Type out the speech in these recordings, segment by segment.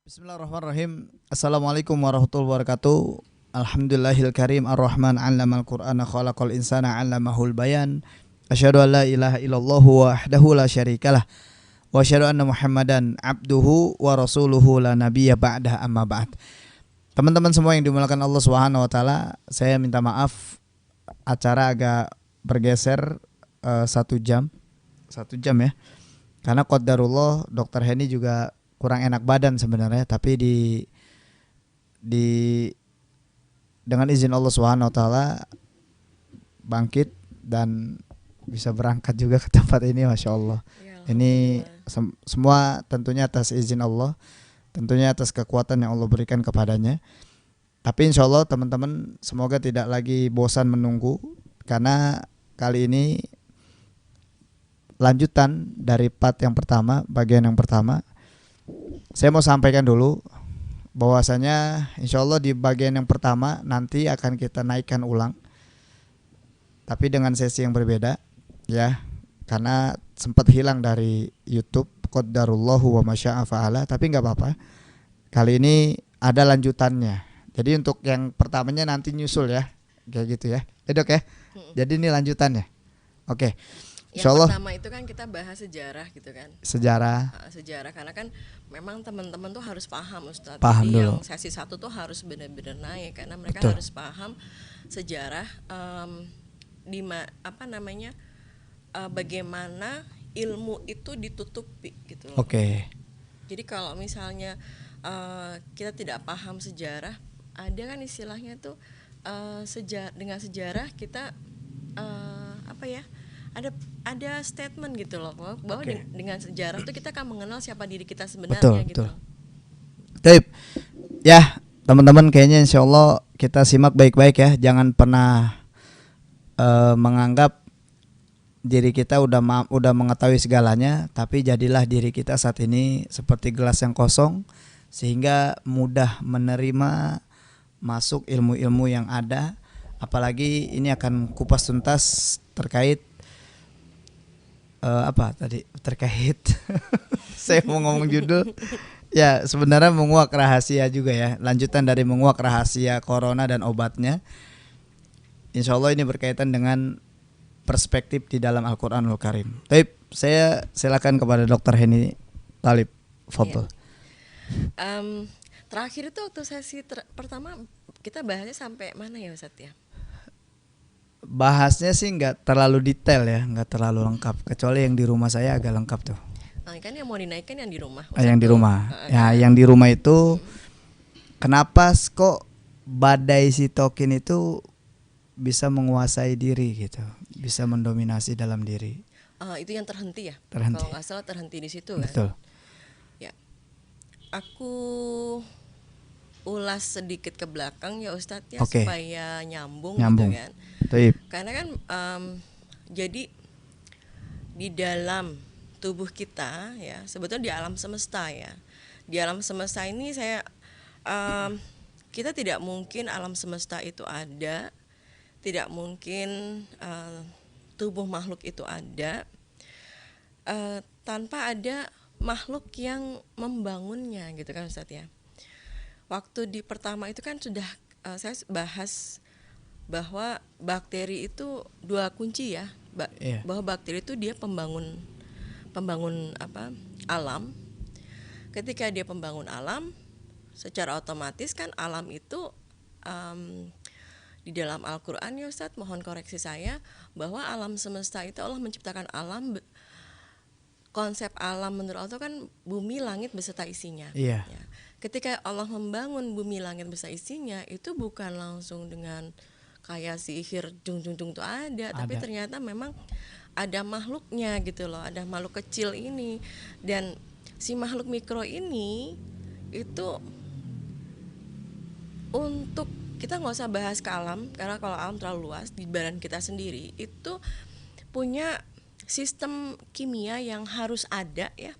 Bismillahirrahmanirrahim. Assalamualaikum warahmatullahi wabarakatuh. Alhamdulillahil karim ar-Rahman 'allamal Qur'ana khalaqal insana 'allamahul bayan. Asyhadu an la ilaha illallah wahdahu la syarikalah wa asyhadu anna Muhammadan abduhu wa rasuluhu la nabiyya ba'dah amma ba'd. Teman-teman semua yang dimuliakan Allah Subhanahu wa taala, saya minta maaf acara agak bergeser 1 jam ya. Karena qadarullah Dr. Henny juga kurang enak badan sebenarnya, tapi dengan izin Allah Subhanahu wa taala bangkit dan bisa berangkat juga ke tempat ini, Masya Allah. Ya, ini semua tentunya atas izin Allah, tentunya atas kekuatan yang Allah berikan kepadanya. Tapi insya Allah teman-teman semoga tidak lagi bosan menunggu, karena kali ini lanjutan dari part yang pertama, bagian yang pertama. Saya mau sampaikan dulu bahwasanya insya Allah di bagian yang pertama nanti akan kita naikkan ulang, tapi dengan sesi yang berbeda ya, karena sempat hilang dari YouTube. Qadarullahu wa masya'a fa'ala, tapi nggak apa-apa. Kali ini ada lanjutannya. Jadi untuk yang pertamanya nanti nyusul ya, kayak gitu ya. Dok ya. Jadi ini lanjutannya. Oke. Yang pertama itu kan kita bahas sejarah gitu kan. Sejarah karena kan memang teman-teman tuh harus paham, Ustadz. Paham Jadi dulu. yang sesi 1 tuh harus benar-benar naik, karena mereka Betul. harus paham sejarah bagaimana ilmu itu ditutupi gitu loh. Oke. Jadi kalau misalnya kita tidak paham sejarah, ada kan istilahnya tuh dengan sejarah kita ada statement gitu loh, bahwa dengan sejarah tuh kita akan mengenal siapa diri kita sebenarnya. Betul. Baik. Ya, teman-teman, kayaknya insya Allah kita simak baik-baik ya. Jangan pernah menganggap diri kita udah mengetahui segalanya, tapi jadilah diri kita saat ini seperti gelas yang kosong, sehingga mudah menerima masuk ilmu-ilmu yang ada. Apalagi ini akan kupas tuntas terkait terkait saya mau ngomong judul ya, sebenarnya menguak rahasia juga ya, lanjutan dari menguak rahasia corona dan obatnya. Insya Allah ini berkaitan dengan perspektif di dalam Al-Quranul Karim. Tapi saya silakan kepada Dr. Henny Talib, fadhol. Terakhir itu waktu sesi pertama kita bahasnya sampai mana ya, Ustadz ya? Bahasnya sih nggak terlalu detail ya, nggak terlalu lengkap, kecuali yang di rumah saya agak lengkap tuh. Kan yang mau dinaikkan yang di rumah. Yang di rumah. Yang di rumah itu kenapa kok badai sitokin itu bisa menguasai diri gitu, bisa mendominasi dalam diri. Itu yang terhenti ya? Terhenti. Kalau nggak salah terhenti di situ kan? Betul. Ya, aku ulas sedikit ke belakang ya Ustadz ya, supaya nyambung gitu kan. Taib. Karena kan jadi di dalam tubuh kita ya, sebetulnya di alam semesta ya. Di alam semesta ini kita tidak mungkin alam semesta itu ada, tidak mungkin tubuh makhluk itu ada tanpa ada makhluk yang membangunnya gitu kan Ustadz ya. Waktu di pertama itu kan sudah saya bahas bahwa bakteri itu dua kunci ya, Iya. bahwa bakteri itu dia pembangun pembangun apa alam. Ketika dia pembangun alam, secara otomatis kan alam itu em, di dalam Al-Quran ya Ustadz, mohon koreksi saya, bahwa alam semesta itu Allah menciptakan alam, konsep alam menurut Allah itu kan bumi langit beserta isinya. Iya. Ya. Ketika Allah membangun bumi langit beserta isinya, itu bukan langsung dengan kayak sihir jung jung jung itu ada, tapi Ada. ternyata memang ada makhluknya gitu loh, ada makhluk kecil ini, dan si makhluk mikro ini itu untuk kita nggak usah bahas ke alam, karena kalau alam terlalu luas, di badan kita sendiri itu punya sistem kimia yang harus ada ya.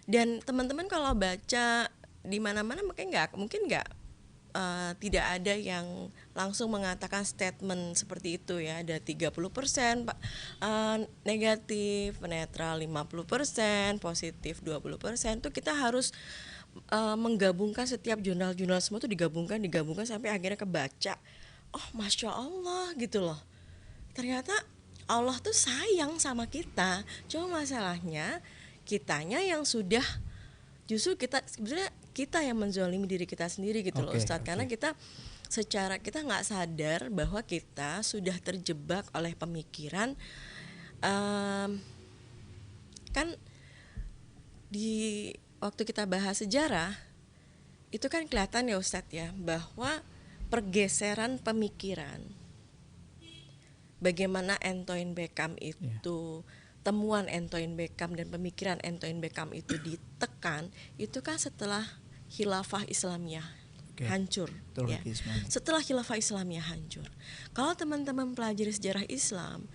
Dan teman-teman kalau baca di mana-mana mungkin nggak tidak ada yang langsung mengatakan statement seperti itu ya. Ada 30% negatif, netral 50%, positif 20%. Itu kita harus menggabungkan setiap jurnal-jurnal semua itu digabungkan sampai akhirnya kebaca. Oh, Masya Allah gitu loh. Ternyata Allah tuh sayang sama kita. Cuma masalahnya kitanya yang sudah, justru kita sebenarnya kita yang menzalimi diri kita sendiri gitu loh Ustadz. Karena kita nggak sadar bahwa kita sudah terjebak oleh pemikiran, kan di waktu kita bahas sejarah itu kan kelihatan ya Ustadz ya, bahwa pergeseran pemikiran, bagaimana Antoine Beckham itu temuan Antoine Beckham dan pemikiran Antoine Beckham itu ditekan, itu kan setelah khilafah Islamiyah hancur ya. Setelah khilafah Islamiyah hancur. Kalau teman-teman pelajari sejarah Islam,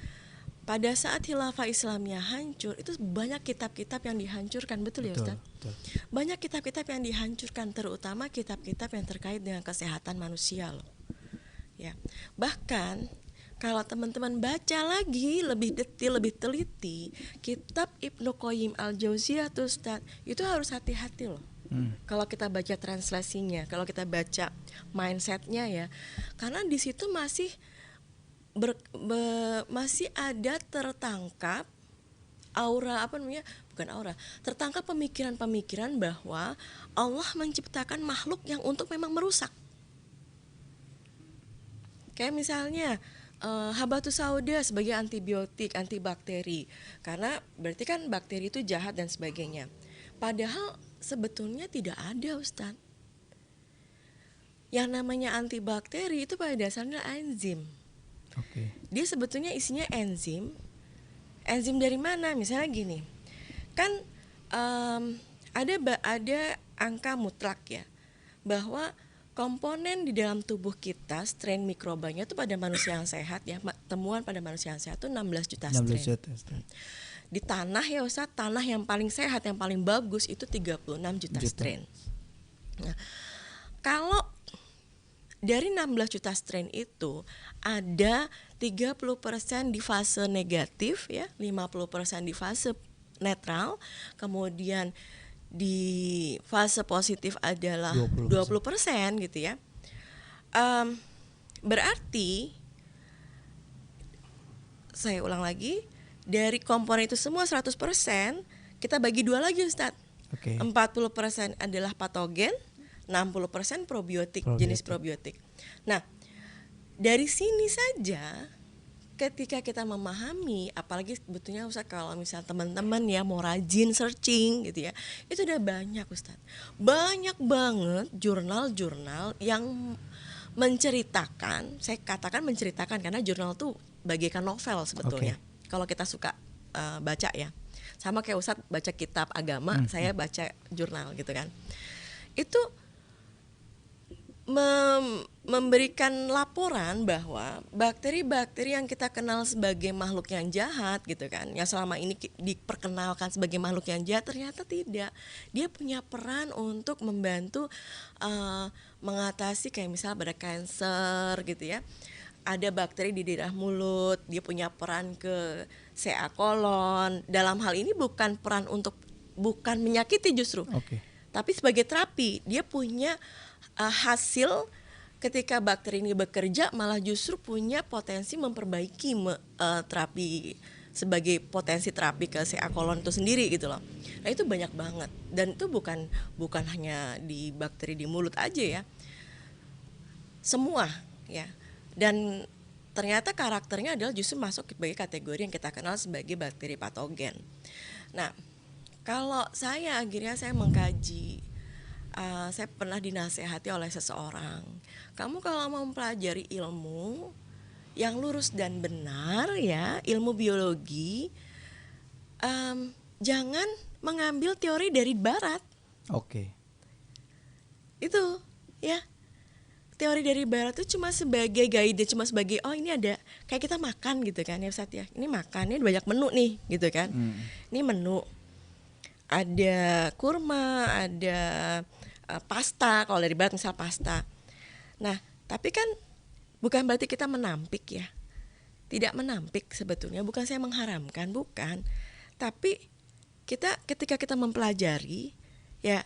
pada saat khilafah Islamiyah hancur, itu banyak kitab-kitab yang dihancurkan, betul ya Ustaz? Betul. Banyak kitab-kitab yang dihancurkan, terutama kitab-kitab yang terkait dengan kesehatan manusia loh. Ya. Bahkan kalau teman-teman baca lagi lebih detail, lebih teliti, kitab Ibnu Qayyim Al-Jauziyah tuh Ustaz, itu harus hati-hati loh. Kalau kita baca translasinya, kalau kita baca mindsetnya ya, karena di situ masih masih ada tertangkap tertangkap pemikiran-pemikiran bahwa Allah menciptakan makhluk yang untuk memang merusak. Kayak misalnya habatus sauda sebagai antibiotik, antibakteri, karena berarti kan bakteri itu jahat dan sebagainya. Padahal sebetulnya tidak ada Ustaz. Yang namanya antibakteri itu pada dasarnya enzim. Dia sebetulnya isinya enzim. Enzim dari mana? Misalnya gini, kan ada angka mutlak ya, bahwa komponen di dalam tubuh kita, strain mikrobanya itu pada manusia yang sehat ya, temuan pada manusia yang sehat itu 16 juta strain. Di tanah ya Ustaz, tanah yang paling sehat, yang paling bagus itu 36 juta strain. Nah, kalau dari 16 juta strain itu ada 30% di fase negatif ya, 50% di fase netral, kemudian di fase positif adalah 20% gitu ya. Berarti saya ulang lagi, dari komponen itu semua 100%, kita bagi dua lagi Ustaz. 40% adalah patogen, 60% probiotik, jenis probiotik. Nah, dari sini saja ketika kita memahami, apalagi sebetulnya Ustaz kalau misal teman-teman ya mau rajin searching gitu ya, itu udah banyak Ustaz. Banyak banget jurnal-jurnal yang menceritakan, saya katakan menceritakan karena jurnal tuh bagaikan novel sebetulnya. Kalau kita suka baca ya. Sama kayak Ustaz baca kitab agama, saya baca jurnal gitu kan. Itu memberikan laporan bahwa bakteri-bakteri yang kita kenal sebagai makhluk yang jahat gitu kan, yang selama ini diperkenalkan sebagai makhluk yang jahat, ternyata tidak. Dia punya peran untuk membantu mengatasi kayak misalnya pada kanker gitu ya. Ada bakteri di daerah mulut, dia punya peran ke CA kolon. Dalam hal ini bukan peran untuk, bukan menyakiti justru. Tapi sebagai terapi dia punya hasil ketika bakteri ini bekerja malah justru punya potensi memperbaiki terapi sebagai potensi terapi ke CA kolon itu sendiri gitu loh. Nah itu banyak banget dan itu bukan hanya di bakteri di mulut aja ya, semua ya. Dan ternyata karakternya adalah justru masuk sebagai kategori yang kita kenal sebagai bakteri patogen. Nah kalau akhirnya saya mengkaji, saya pernah dinasehati oleh seseorang, kamu kalau mau mempelajari ilmu yang lurus dan benar ya, ilmu biologi, jangan mengambil teori dari barat. Oke. Itu ya, teori dari barat itu cuma sebagai guide, cuma sebagai ini ada kayak kita makan gitu kan ya Ustadz ya, ini makan, ini banyak menu nih gitu kan. Ini menu ada kurma, ada pasta, kalau dari barat misal pasta. Nah tapi kan bukan berarti kita menampik ya, tidak menampik sebetulnya, bukan saya mengharamkan, bukan. Tapi ketika kita mempelajari ya,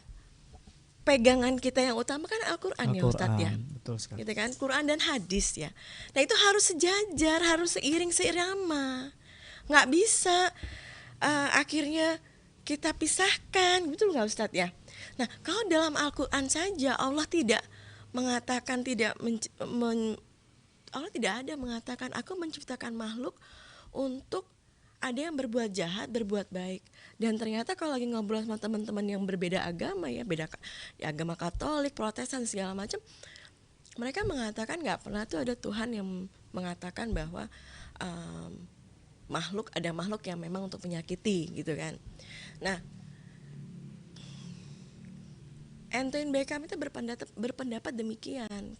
pegangan kita yang utama kan Al-Quran ya Ustadz ya, betul sekali. Gitu kan, Quran dan hadis ya. Nah itu harus sejajar, harus seiring seirama, nggak bisa akhirnya kita pisahkan, betul nggak Ustadz ya? Nah kalau dalam Al-Quran saja Allah tidak mengatakan Allah tidak ada mengatakan aku menciptakan makhluk untuk ada yang berbuat jahat, berbuat baik. Dan ternyata kalau lagi ngobrol sama teman-teman yang berbeda agama ya, beda ya, agama Katolik, Protestan segala macam, mereka mengatakan nggak pernah tuh ada Tuhan yang mengatakan bahwa ada makhluk yang memang untuk menyakiti gitu kan. Nah, Antoine Beckham itu berpendapat demikian.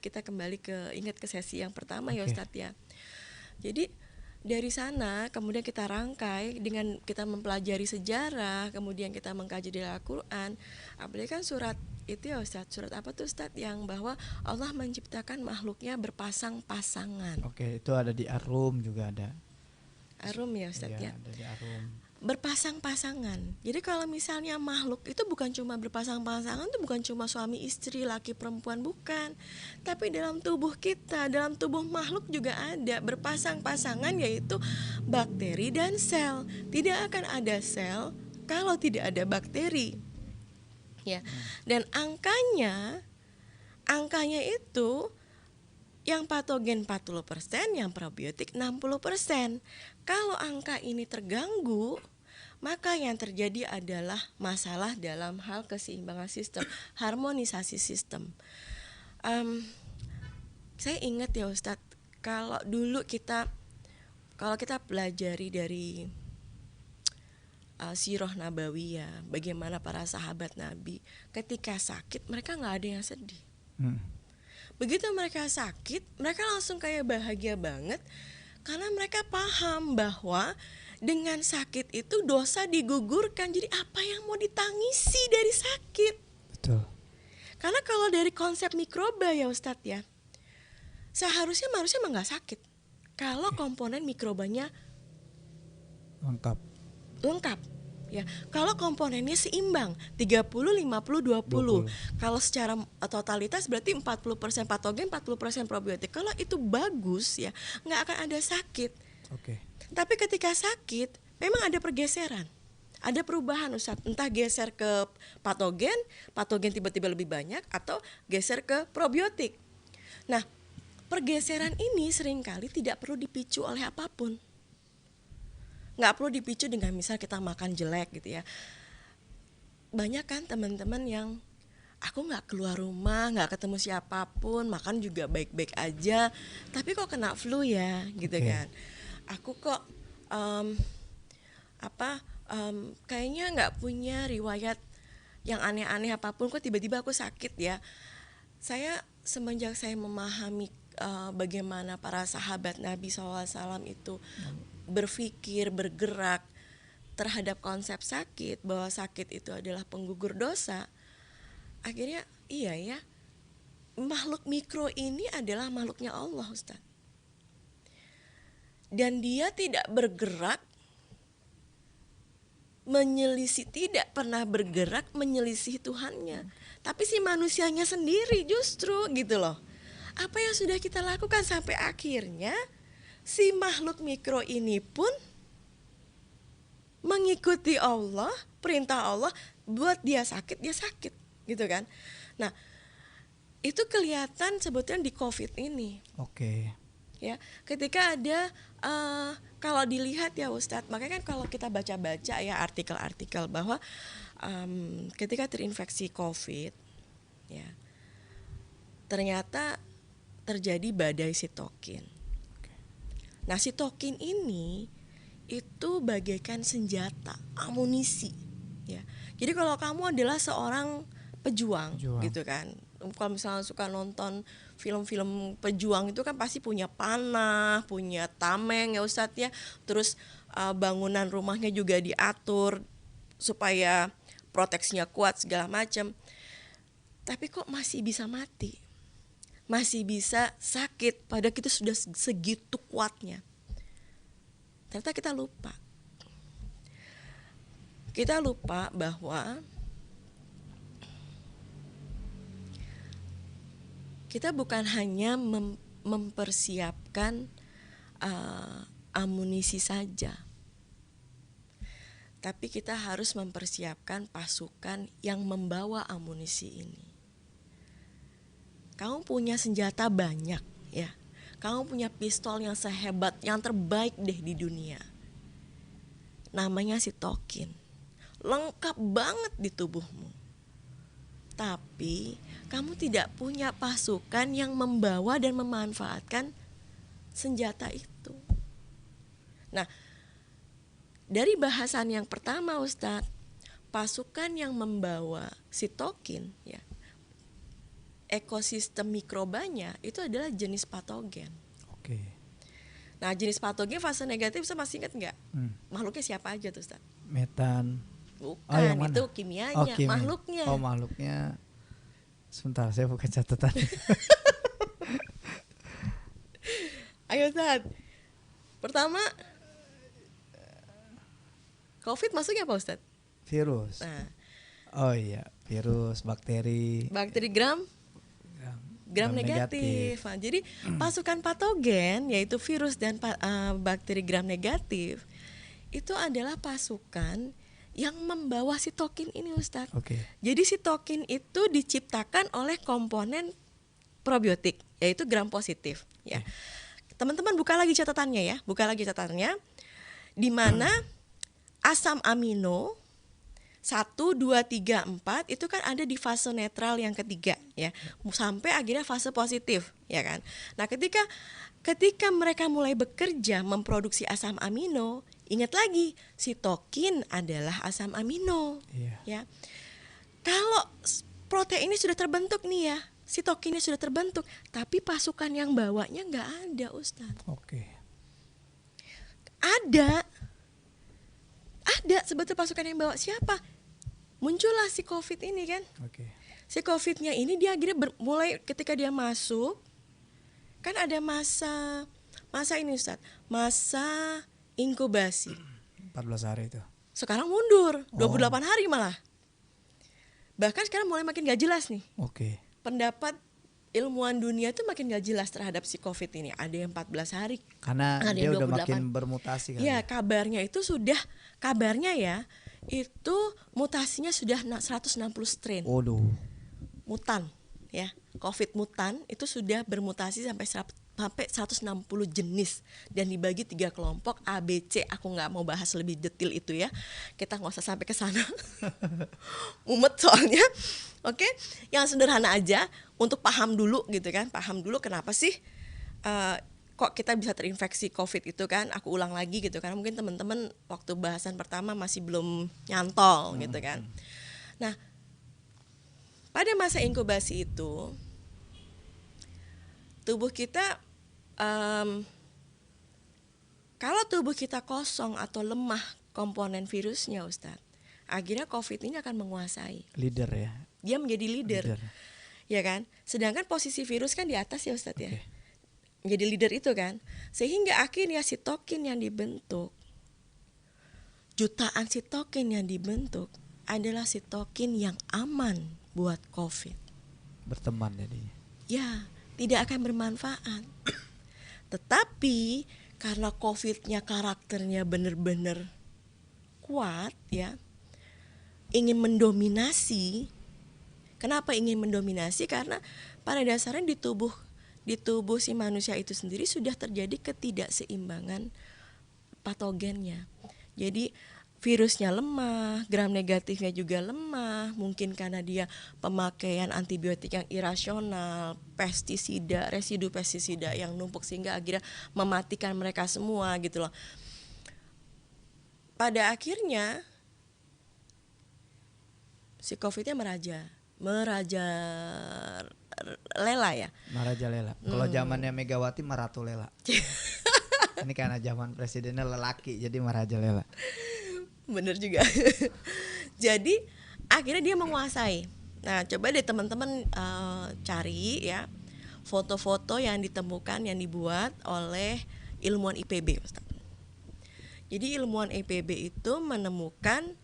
Kita kembali ke sesi yang pertama ya Ustadz ya. Jadi dari sana kemudian kita rangkai dengan kita mempelajari sejarah, kemudian kita mengkaji dari Al-Quran. Apalagi kan surat itu ya Ustadz, surat apa tuh Ustadz, yang bahwa Allah menciptakan makhluknya berpasang-pasangan. Oke, itu ada di Ar-Rum juga ada. Ar-Rum ya Ustadz ya. Ada di Ar-Rum. Berpasang-pasangan. Jadi kalau misalnya makhluk itu bukan cuma berpasang-pasangan, itu bukan cuma suami istri, laki perempuan, bukan. Tapi dalam tubuh kita, dalam tubuh makhluk juga ada berpasang-pasangan, yaitu bakteri dan sel. Tidak akan ada sel kalau tidak ada bakteri. Ya. Dan angkanya itu yang patogen 40%, yang probiotik 60%. Kalau angka ini terganggu, maka yang terjadi adalah masalah dalam hal keseimbangan sistem, harmonisasi sistem. Saya ingat ya Ustadz, kalau kita pelajari dari Sirah Nabawiyah, bagaimana para sahabat Nabi ketika sakit mereka nggak ada yang sedih. Begitu mereka sakit, mereka langsung kayak bahagia banget karena mereka paham bahwa dengan sakit itu dosa digugurkan. Jadi apa yang mau ditangisi dari sakit? Betul. Karena kalau dari konsep mikroba ya Ustadz ya, seharusnya manusia emang gak sakit kalau komponen mikrobanya lengkap. Ya, kalau komponennya seimbang 30 50 20. Kalau secara totalitas berarti 40% patogen, 40% probiotik. Kalau itu bagus ya, nggak akan ada sakit. Tapi ketika sakit, memang ada pergeseran. Ada perubahan Ustadz, entah geser ke patogen tiba-tiba lebih banyak atau geser ke probiotik. Nah, pergeseran ini seringkali tidak perlu dipicu oleh apapun. Nggak perlu dipicu dengan misal kita makan jelek gitu ya. Banyak kan teman-teman yang aku nggak keluar rumah, nggak ketemu siapapun, makan juga baik-baik aja, tapi kok kena flu ya gitu kan. Aku kok kayaknya nggak punya riwayat yang aneh-aneh apapun, kok tiba-tiba aku sakit ya. Semenjak saya memahami bagaimana para sahabat Nabi SAW itu berpikir, bergerak terhadap konsep sakit, bahwa sakit itu adalah penggugur dosa, akhirnya iya ya, makhluk mikro ini adalah makhluknya Allah Ustaz. Dan dia tidak bergerak tidak pernah bergerak menyelisih Tuhannya. Tapi si manusianya sendiri justru gitu loh. Apa yang sudah kita lakukan sampai akhirnya si makhluk mikro ini pun mengikuti Allah, perintah Allah, buat dia sakit gitu kan. Nah, itu kelihatan sebetulnya di COVID ini. Oke. Ya, ketika ada kalau dilihat ya Ustadz, makanya kan kalau kita baca-baca ya artikel-artikel bahwa ketika terinfeksi COVID, ya ternyata terjadi badai sitokin. Nah, sitokin ini itu bagaikan senjata, amunisi, ya. Jadi kalau kamu adalah seorang pejuang. Gitu kan. Kalau misalnya suka nonton film-film pejuang itu kan pasti punya panah, punya tameng ya Ustadz ya. Terus bangunan rumahnya juga diatur supaya proteksinya kuat segala macam. Tapi kok masih bisa mati? Masih bisa sakit, padahal kita sudah segitu kuatnya. Ternyata kita lupa. Kita lupa bahwa kita bukan hanya mempersiapkan amunisi saja, tapi kita harus mempersiapkan pasukan yang membawa amunisi ini. Kamu punya senjata banyak ya. Kamu punya pistol yang sehebat, yang terbaik deh di dunia. Namanya sitokin. Lengkap banget di tubuhmu. Tapi kamu tidak punya pasukan yang membawa dan memanfaatkan senjata itu. Nah, dari bahasan yang pertama Ustadz, pasukan yang membawa sitokin ya, ekosistem mikrobanya itu adalah jenis patogen. Oke. Nah, jenis patogen fase negatif saya masih ingat nggak? Makhluknya siapa aja tuh Ustaz? Metan. Bukan, yang itu kimianya, makhluknya. Oh, makhluknya. Sebentar, saya buka catatan. Ayo Ustaz. Pertama, COVID masuknya apa Ustaz? Virus. Nah. Oh iya, virus, bakteri. Bakteri gram negatif. Nah, jadi pasukan patogen yaitu virus dan bakteri gram negatif itu adalah pasukan yang membawa sitokin ini Ustadz. Jadi sitokin itu diciptakan oleh komponen probiotik yaitu gram positif ya. Teman-teman buka lagi catatannya di mana asam amino 1, 2, 3, 4 itu kan ada di fase netral yang ketiga ya, sampai akhirnya fase positif ya kan. Nah, ketika mereka mulai bekerja memproduksi asam amino, ingat lagi sitokin adalah asam amino ya. Kalau protein ini sudah terbentuk nih ya, sitokinnya sudah terbentuk, tapi pasukan yang bawanya nggak ada Ustadz. Ada sebetulnya pasukan yang bawa siapa? Muncullah si COVID ini kan. Si COVID-nya ini dia akhirnya mulai ketika dia masuk, kan ada masa ini Ustaz, masa inkubasi. 14 hari itu. Sekarang mundur, 28 hari malah. Bahkan sekarang mulai makin gak jelas nih. Pendapat ilmuwan dunia itu makin gak jelas terhadap si COVID ini. Ada yang 14 hari. Karena dia udah makin bermutasi kan. Ya, kabarnya ya, itu mutasinya sudah 160 strain. Mutan ya. COVID mutan itu sudah bermutasi sampai 160 jenis dan dibagi 3 kelompok A, B, C. Aku nggak mau bahas lebih detail itu ya. Kita nggak usah sampai ke sana. Mumet soalnya. Yang sederhana aja untuk paham dulu gitu kan. Paham dulu kenapa sih kok kita bisa terinfeksi COVID itu kan. Aku ulang lagi gitu kan. Mungkin teman-teman waktu bahasan pertama masih belum nyantol gitu kan. Nah, pada masa inkubasi itu tubuh kita kalau tubuh kita kosong atau lemah komponen virusnya Ustadz, akhirnya COVID ini akan menguasai. Leader ya. Dia menjadi leader. Ya kan? Sedangkan posisi virus kan di atas ya Ustadz ya. Menjadi leader itu kan. Sehingga akhirnya sitokin yang dibentuk jutaan sitokin yang dibentuk adalah sitokin yang aman buat COVID. Berteman jadinya. Ya, tidak akan bermanfaat. Tetapi karena COVID-nya karakternya benar-benar kuat ya, ingin mendominasi. Kenapa ingin mendominasi? Karena pada dasarnya di tubuh si manusia itu sendiri sudah terjadi ketidakseimbangan patogennya. Jadi virusnya lemah, gram negatifnya juga lemah, mungkin karena dia pemakaian antibiotik yang irasional, pestisida, residu pestisida yang numpuk sehingga akhirnya mematikan mereka semua gitu loh. Pada akhirnya si COVID-nya merajalela ya. Merajalela. Kalau zamannya Megawati Maratulela. Ini karena zaman presidennya lelaki jadi merajalela. Bener juga. Jadi akhirnya dia menguasai. Nah, coba deh teman-teman cari ya foto-foto yang ditemukan yang dibuat oleh ilmuwan IPB, Ustaz. Jadi ilmuwan IPB itu menemukan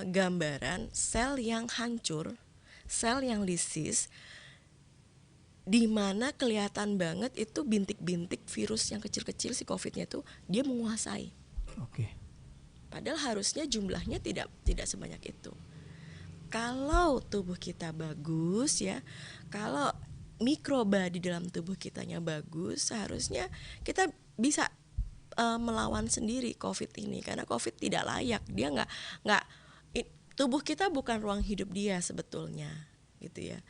gambaran sel yang hancur, sel yang lisis, di mana kelihatan banget itu bintik-bintik virus yang kecil-kecil si COVID-nya itu dia menguasai. Oke. Padahal harusnya jumlahnya tidak sebanyak itu. Kalau tubuh kita bagus ya, kalau mikroba di dalam tubuh kitanya bagus, seharusnya kita bisa melawan sendiri COVID ini, karena COVID tidak layak. Dia nggak tubuh kita bukan ruang hidup dia sebetulnya, gitu ya.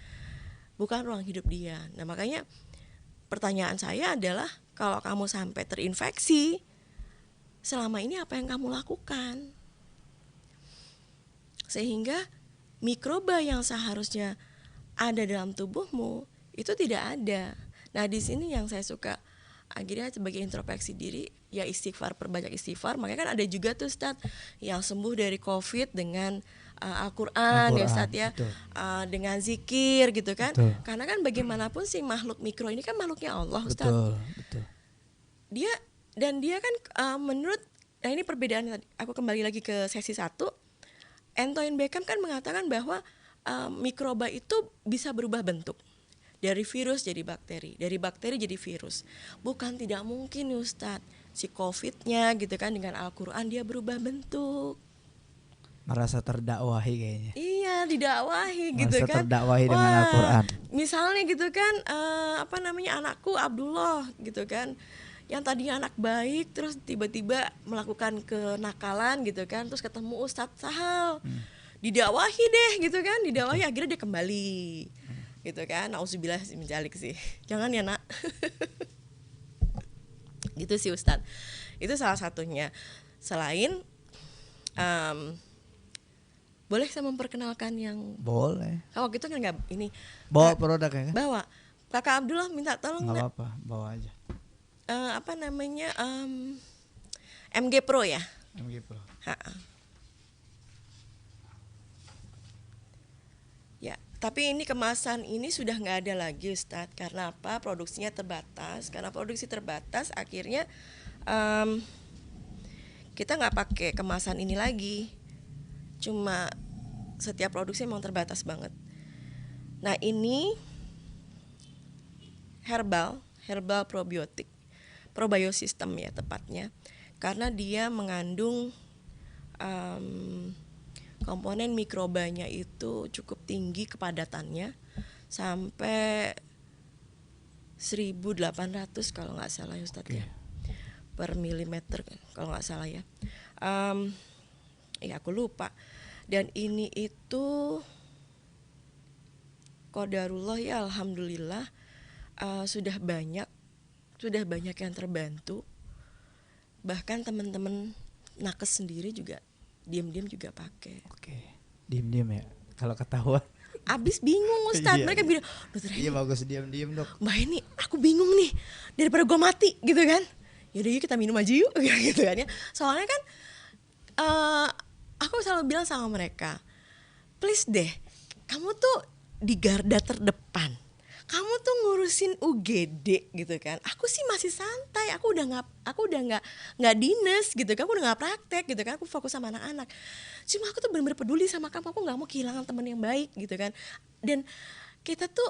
Bukan ruang hidup dia. Nah, makanya pertanyaan saya adalah kalau kamu sampai terinfeksi, selama ini apa yang kamu lakukan? Sehingga mikroba yang seharusnya ada dalam tubuhmu itu tidak ada. Nah, di sini yang saya suka akhirnya sebagai introspeksi diri, ya istighfar, perbanyak istighfar. Makanya kan ada juga tuh Ustaz yang sembuh dari COVID dengan Al-Quran ya Ustaz ya, dengan zikir gitu kan. Betul. Karena kan bagaimanapun si makhluk mikro ini kan makhluknya Allah Ustaz. Betul. Dia kan menurut, nah ini perbedaan, aku kembali lagi ke sesi 1. Antoine Beckham kan mengatakan bahwa mikroba itu bisa berubah bentuk. Dari virus jadi bakteri, dari bakteri jadi virus. Bukan tidak mungkin Ustadz, si COVID-nya gitu kan dengan Al-Quran dia berubah bentuk. Merasa terdakwahi kayaknya. Iya, didakwahi gitu kan. Merasa terdakwahi dengan Al-Quran. Misalnya gitu kan, anakku Abdullah gitu kan, yang tadinya anak baik terus tiba-tiba melakukan kenakalan gitu kan, terus ketemu Ustadz Sahal, didakwahi deh gitu kan, didakwahi akhirnya dia kembali. Gitu kan, nauzubillah min dzalik sih, jangan ya nak. Gitu sih Ustadz, itu salah satunya. Selain boleh saya memperkenalkan yang boleh. Waktu itu kan nggak ini bawa produk ya kan? Bawa. Kakak Abdullah minta tolong. Nggak apa-apa, bawa aja. MG Pro ya. MG Pro. Ya, tapi ini kemasan ini sudah nggak ada lagi Ustadz. Karena apa? Produksinya terbatas. Karena produksi terbatas, akhirnya kita nggak pakai kemasan ini lagi. Cuma setiap produksi memang terbatas banget. Nah ini herbal probiotik, probiosistem ya tepatnya, karena dia mengandung komponen mikrobanya itu cukup tinggi kepadatannya, sampai 1.800 kalau nggak salah ya Ustadz ya, per milimeter kalau nggak salah ya. Aku lupa. Dan ini itu qadarullah ya, alhamdulillah sudah banyak yang terbantu. Bahkan teman-teman nakes sendiri juga diam-diam juga pakai. Oke. Diam-diam ya. Kalau ketahuan abis bingung Ustadz. Mereka bilang, dokter iya bagus diam-diam dok. Mbak ini aku bingung nih, daripada gue mati gitu kan. Yaudah yuk kita minum aja yuk gitu kan ya. Soalnya kan aku selalu bilang sama mereka, please deh, kamu tuh di garda terdepan. kamu tuh ngurusin UGD gitu kan, aku sih masih santai, aku udah nggak dinas gitu kan, aku udah nggak praktek gitu kan, aku fokus sama anak-anak. Cuma aku tuh benar-benar peduli sama kamu, aku nggak mau kehilangan teman yang baik gitu kan. Dan kita tuh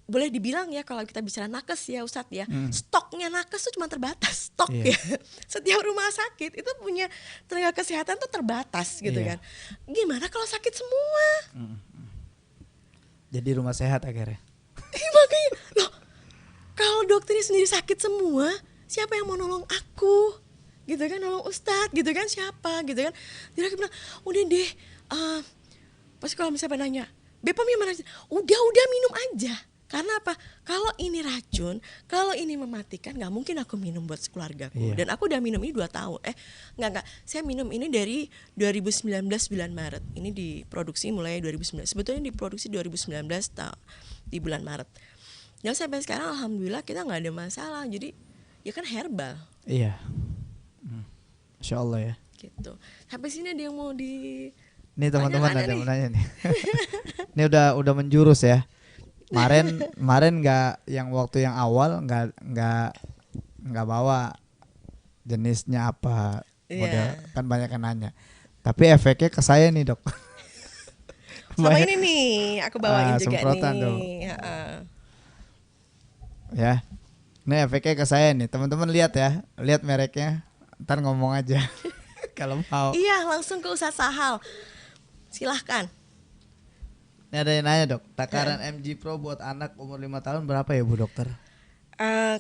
boleh dibilang ya, kalau kita bicara nakes ya Ustadz ya, stoknya nakes tuh cuma terbatas, stok ya. Setiap rumah sakit itu punya tenaga kesehatan tuh terbatas gitu kan. Gimana kalau sakit semua? Jadi rumah sehat akhirnya. Makanya loh, kalau dokternya sendiri sakit semua, siapa yang mau nolong aku? Gitu kan, nolong Ustadz gitu kan, siapa gitu kan. Jadi aku bilang, udah deh, pasti kalau misalnya nanya, Bepom yang mana? Udah minum aja. Karena apa? Kalau ini racun, kalau ini mematikan, nggak mungkin aku minum buat keluargaku. Dan aku udah minum ini 2 tahun. Nggak. Saya minum ini dari 2019 bulan Maret. Ini diproduksi mulai 2019. Sebetulnya diproduksi 2019 di bulan Maret. Dan sampai sekarang alhamdulillah kita nggak ada masalah. Jadi ya kan herbal. Iya. Masya Allah ya. Gitu. Sampai sini ada yang mau di. Nih teman-teman ada yang mau nanya nih. Ini udah menjurus ya. Kemarin nggak, yang waktu yang awal nggak bawa jenisnya apa, model kan banyak yang nanya. Tapi efeknya ke saya nih dok. Sama ini nih aku bawain juga semprotan nih. Dong. Ya, ini efeknya ke saya nih. Teman-teman lihat ya, lihat mereknya. Ntar ngomong aja kalau mau. Iya, langsung ke Ustadz Sahal. Silahkan. Ini ada yang nanya dok, takaran MG Pro buat anak umur 5 tahun berapa ya Bu Dokter?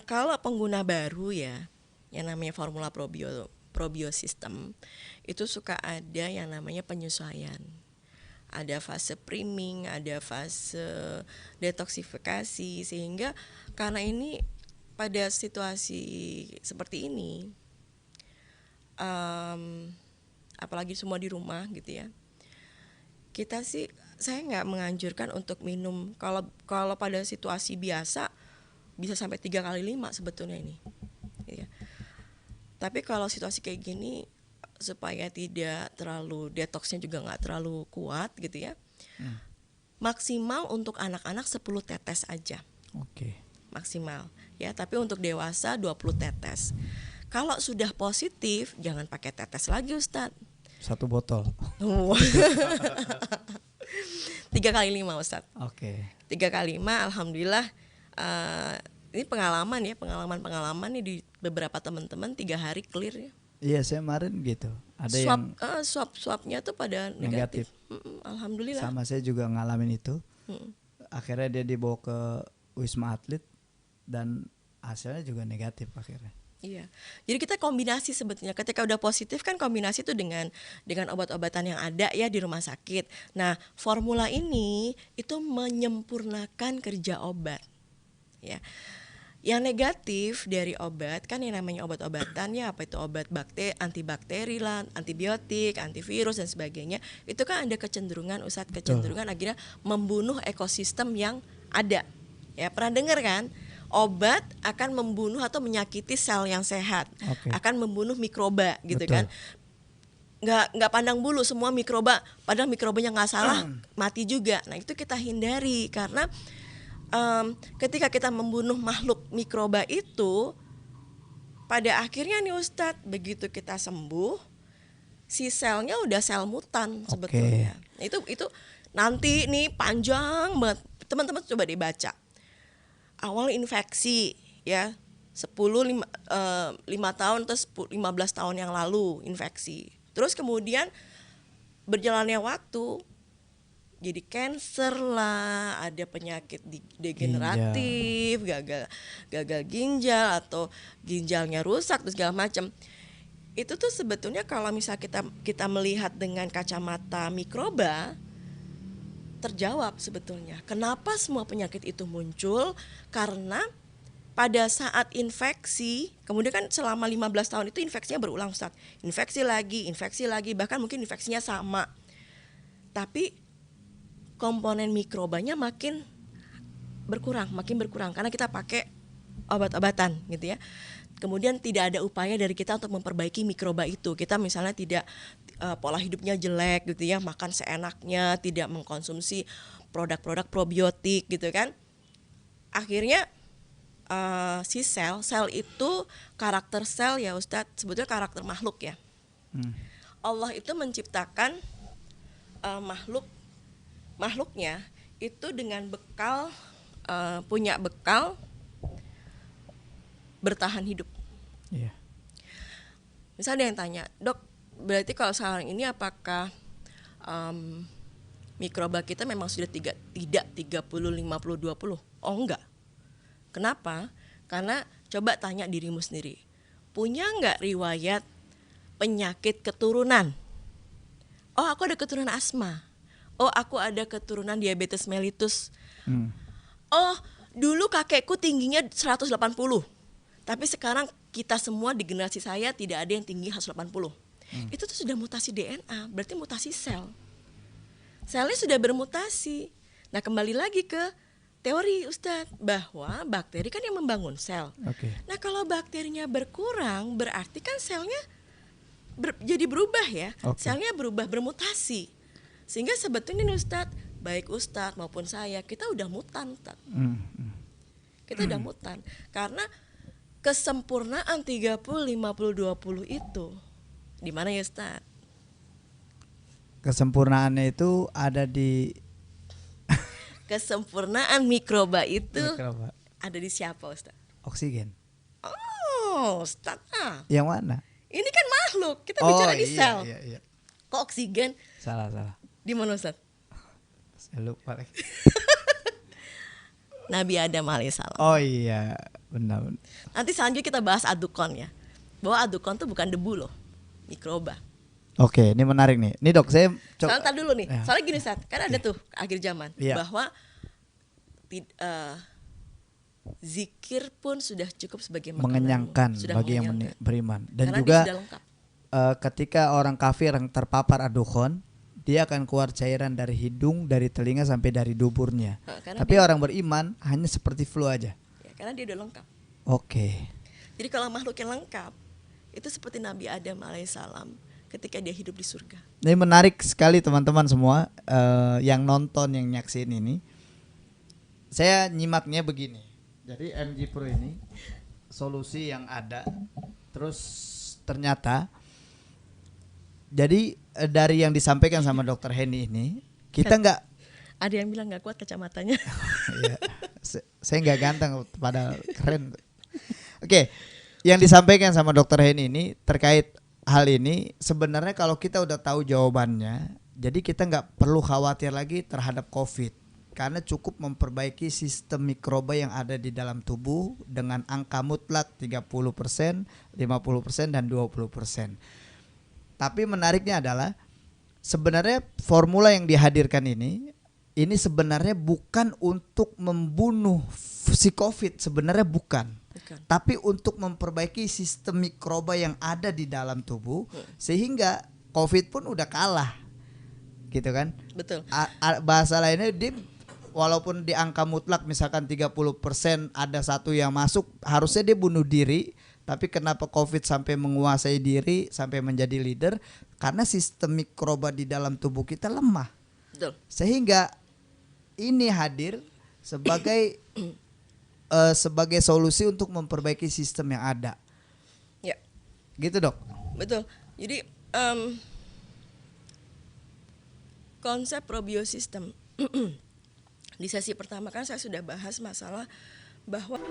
Kalau pengguna baru ya, yang namanya formula probio system, itu suka ada yang namanya penyesuaian. Ada fase priming, ada fase detoksifikasi, sehingga karena ini pada situasi seperti ini, apalagi semua di rumah gitu ya, saya nggak menganjurkan untuk minum. Kalau pada situasi biasa bisa sampai 3 kali 5 sebetulnya ini. Ya. Tapi kalau situasi kayak gini, supaya tidak terlalu detoksnya juga nggak terlalu kuat gitu ya. Maksimal untuk anak-anak 10 tetes aja. Oke. Maksimal ya. Tapi untuk dewasa 20 tetes. Kalau sudah positif, jangan pakai tetes lagi Ustadz. 1 botol. 3 kali 5 Ustadz. Oke. 3 kali 5 alhamdulillah. Ini pengalaman nih di beberapa teman-teman 3 hari clear ya. Iya, saya kemarin gitu. Ada swabnya tuh pada negatif. Alhamdulillah. Sama saya juga ngalamin itu. Akhirnya dia dibawa ke Wisma Atlet dan hasilnya juga negatif akhirnya. Iya. Jadi kita kombinasi sebetulnya. Ketika udah positif kan kombinasi itu dengan obat-obatan yang ada ya di rumah sakit. Nah, formula ini itu menyempurnakan kerja obat. Ya. Yang negatif dari obat kan yang namanya obat-obatan ya, apa itu obat antibakteri lah, antibiotik, antivirus dan sebagainya. Itu kan ada kecenderungan akhirnya membunuh ekosistem yang ada. Ya, pernah dengar kan? Obat akan membunuh atau menyakiti sel yang sehat, akan membunuh mikroba gitu. Betul. Kan, nggak pandang bulu semua mikroba, padahal mikrobanya nggak salah, mati juga. Nah itu kita hindari karena ketika kita membunuh makhluk mikroba itu, pada akhirnya nih Ustadz, begitu kita sembuh, si selnya udah sel mutan sebetulnya. Itu nanti nih panjang banget, teman-teman coba dibaca. Awal infeksi ya 5 tahun atau 15 tahun yang lalu infeksi. Terus kemudian berjalannya waktu jadi cancer lah, ada penyakit degeneratif, gagal ginjal atau ginjalnya rusak dan segala macam. Itu tuh sebetulnya kalau misal kita melihat dengan kacamata mikroba, terjawab sebetulnya. Kenapa semua penyakit itu muncul? Karena pada saat infeksi, kemudian kan selama 15 tahun itu infeksinya berulang Ustaz. Infeksi lagi, bahkan mungkin infeksinya sama. Tapi komponen mikrobanya makin berkurang karena kita pakai obat-obatan gitu ya. Kemudian tidak ada upaya dari kita untuk memperbaiki mikroba itu. Kita misalnya tidak pola hidupnya jelek gitu ya, makan seenaknya, tidak mengkonsumsi produk-produk probiotik gitu kan. akhirnya si sel itu karakter sel ya Ustadz, sebetulnya karakter makhluk ya. Allah itu menciptakan makhluknya itu dengan bekal, punya bekal bertahan hidup. Yeah. Misalnya ada yang tanya, dok, berarti kalau sekarang ini apakah mikroba kita memang sudah tidak 30, 50, 20? Oh enggak. Kenapa? Karena coba tanya dirimu sendiri, punya nggak riwayat penyakit keturunan? Oh, aku ada keturunan asma. Oh, aku ada keturunan diabetes mellitus. Oh, dulu kakekku tingginya 180. Tapi sekarang kita semua di generasi saya tidak ada yang tinggi 180. Itu tuh sudah mutasi DNA, berarti mutasi sel. Selnya sudah bermutasi. Nah, kembali lagi ke teori Ustadz, bahwa bakteri kan yang membangun sel. Nah, kalau bakterinya berkurang, berarti kan selnya jadi berubah ya. Selnya berubah, bermutasi. Sehingga sebetulnya Ustadz, baik Ustadz maupun saya, kita udah mutan, Ustadz. Kita udah mutan. Karena kesempurnaan 30, 50, 20 itu di mana ya Ustadz? Kesempurnaannya itu ada di kesempurnaan mikroba itu ada di siapa Ustadz? Oksigen. Oh, Ustadz. Yang mana? Ini kan makhluk, kita bicara di sel. Iya. Kok oksigen? Salah. Di mana Ustadz? Saya lupa lagi. Nabi Adam alaihissalam. Oh iya, benar. Nanti selanjutnya kita bahas adukon ya. Bahwa adukon itu bukan debu loh, mikroba. Oke, ini menarik nih. Ini dok, saya Soalnya dulu nih. Soalnya gini Ustadz, kan ada tuh akhir zaman bahwa zikir pun sudah cukup sebagai makanan, mengenyangkan bagi yang beriman. Dan karena juga ketika orang kafir yang terpapar adukon, dia akan keluar cairan dari hidung, dari telinga sampai dari duburnya. Tapi orang beriman hanya seperti flu aja. Ya, karena dia udah lengkap. Oke. Jadi kalau makhluk yang lengkap itu seperti Nabi Adam alaihissalam ketika dia hidup di surga. Ini menarik sekali teman-teman semua yang nonton, yang nyaksin ini. Saya nyimaknya begini. Jadi MG Pro ini solusi yang ada. Terus ternyata jadi dari yang disampaikan sama Dokter Henny ini, kita nggak ada yang bilang nggak kuat kacamatanya. Ya, saya nggak ganteng, padahal keren. Oke, yang disampaikan sama Dokter Henny ini terkait hal ini, sebenarnya kalau kita udah tahu jawabannya, jadi kita nggak perlu khawatir lagi terhadap COVID, karena cukup memperbaiki sistem mikroba yang ada di dalam tubuh dengan angka mutlak 30%, 50%, dan 20%. Tapi menariknya adalah sebenarnya formula yang dihadirkan ini sebenarnya bukan untuk membunuh si COVID, sebenarnya bukan. Tapi untuk memperbaiki sistem mikroba yang ada di dalam tubuh sehingga COVID pun udah kalah. Gitu kan? Betul. Bahasa lainnya walaupun di angka mutlak misalkan 30% ada satu yang masuk, harusnya dia bunuh diri. Tapi kenapa COVID sampai menguasai diri, sampai menjadi leader? Karena sistem mikroba di dalam tubuh kita lemah. Betul. Sehingga ini hadir sebagai sebagai solusi untuk memperbaiki sistem yang ada. Ya. Gitu dok? Betul. Jadi konsep probiosistem di sesi pertama kan saya sudah bahas masalah bahwa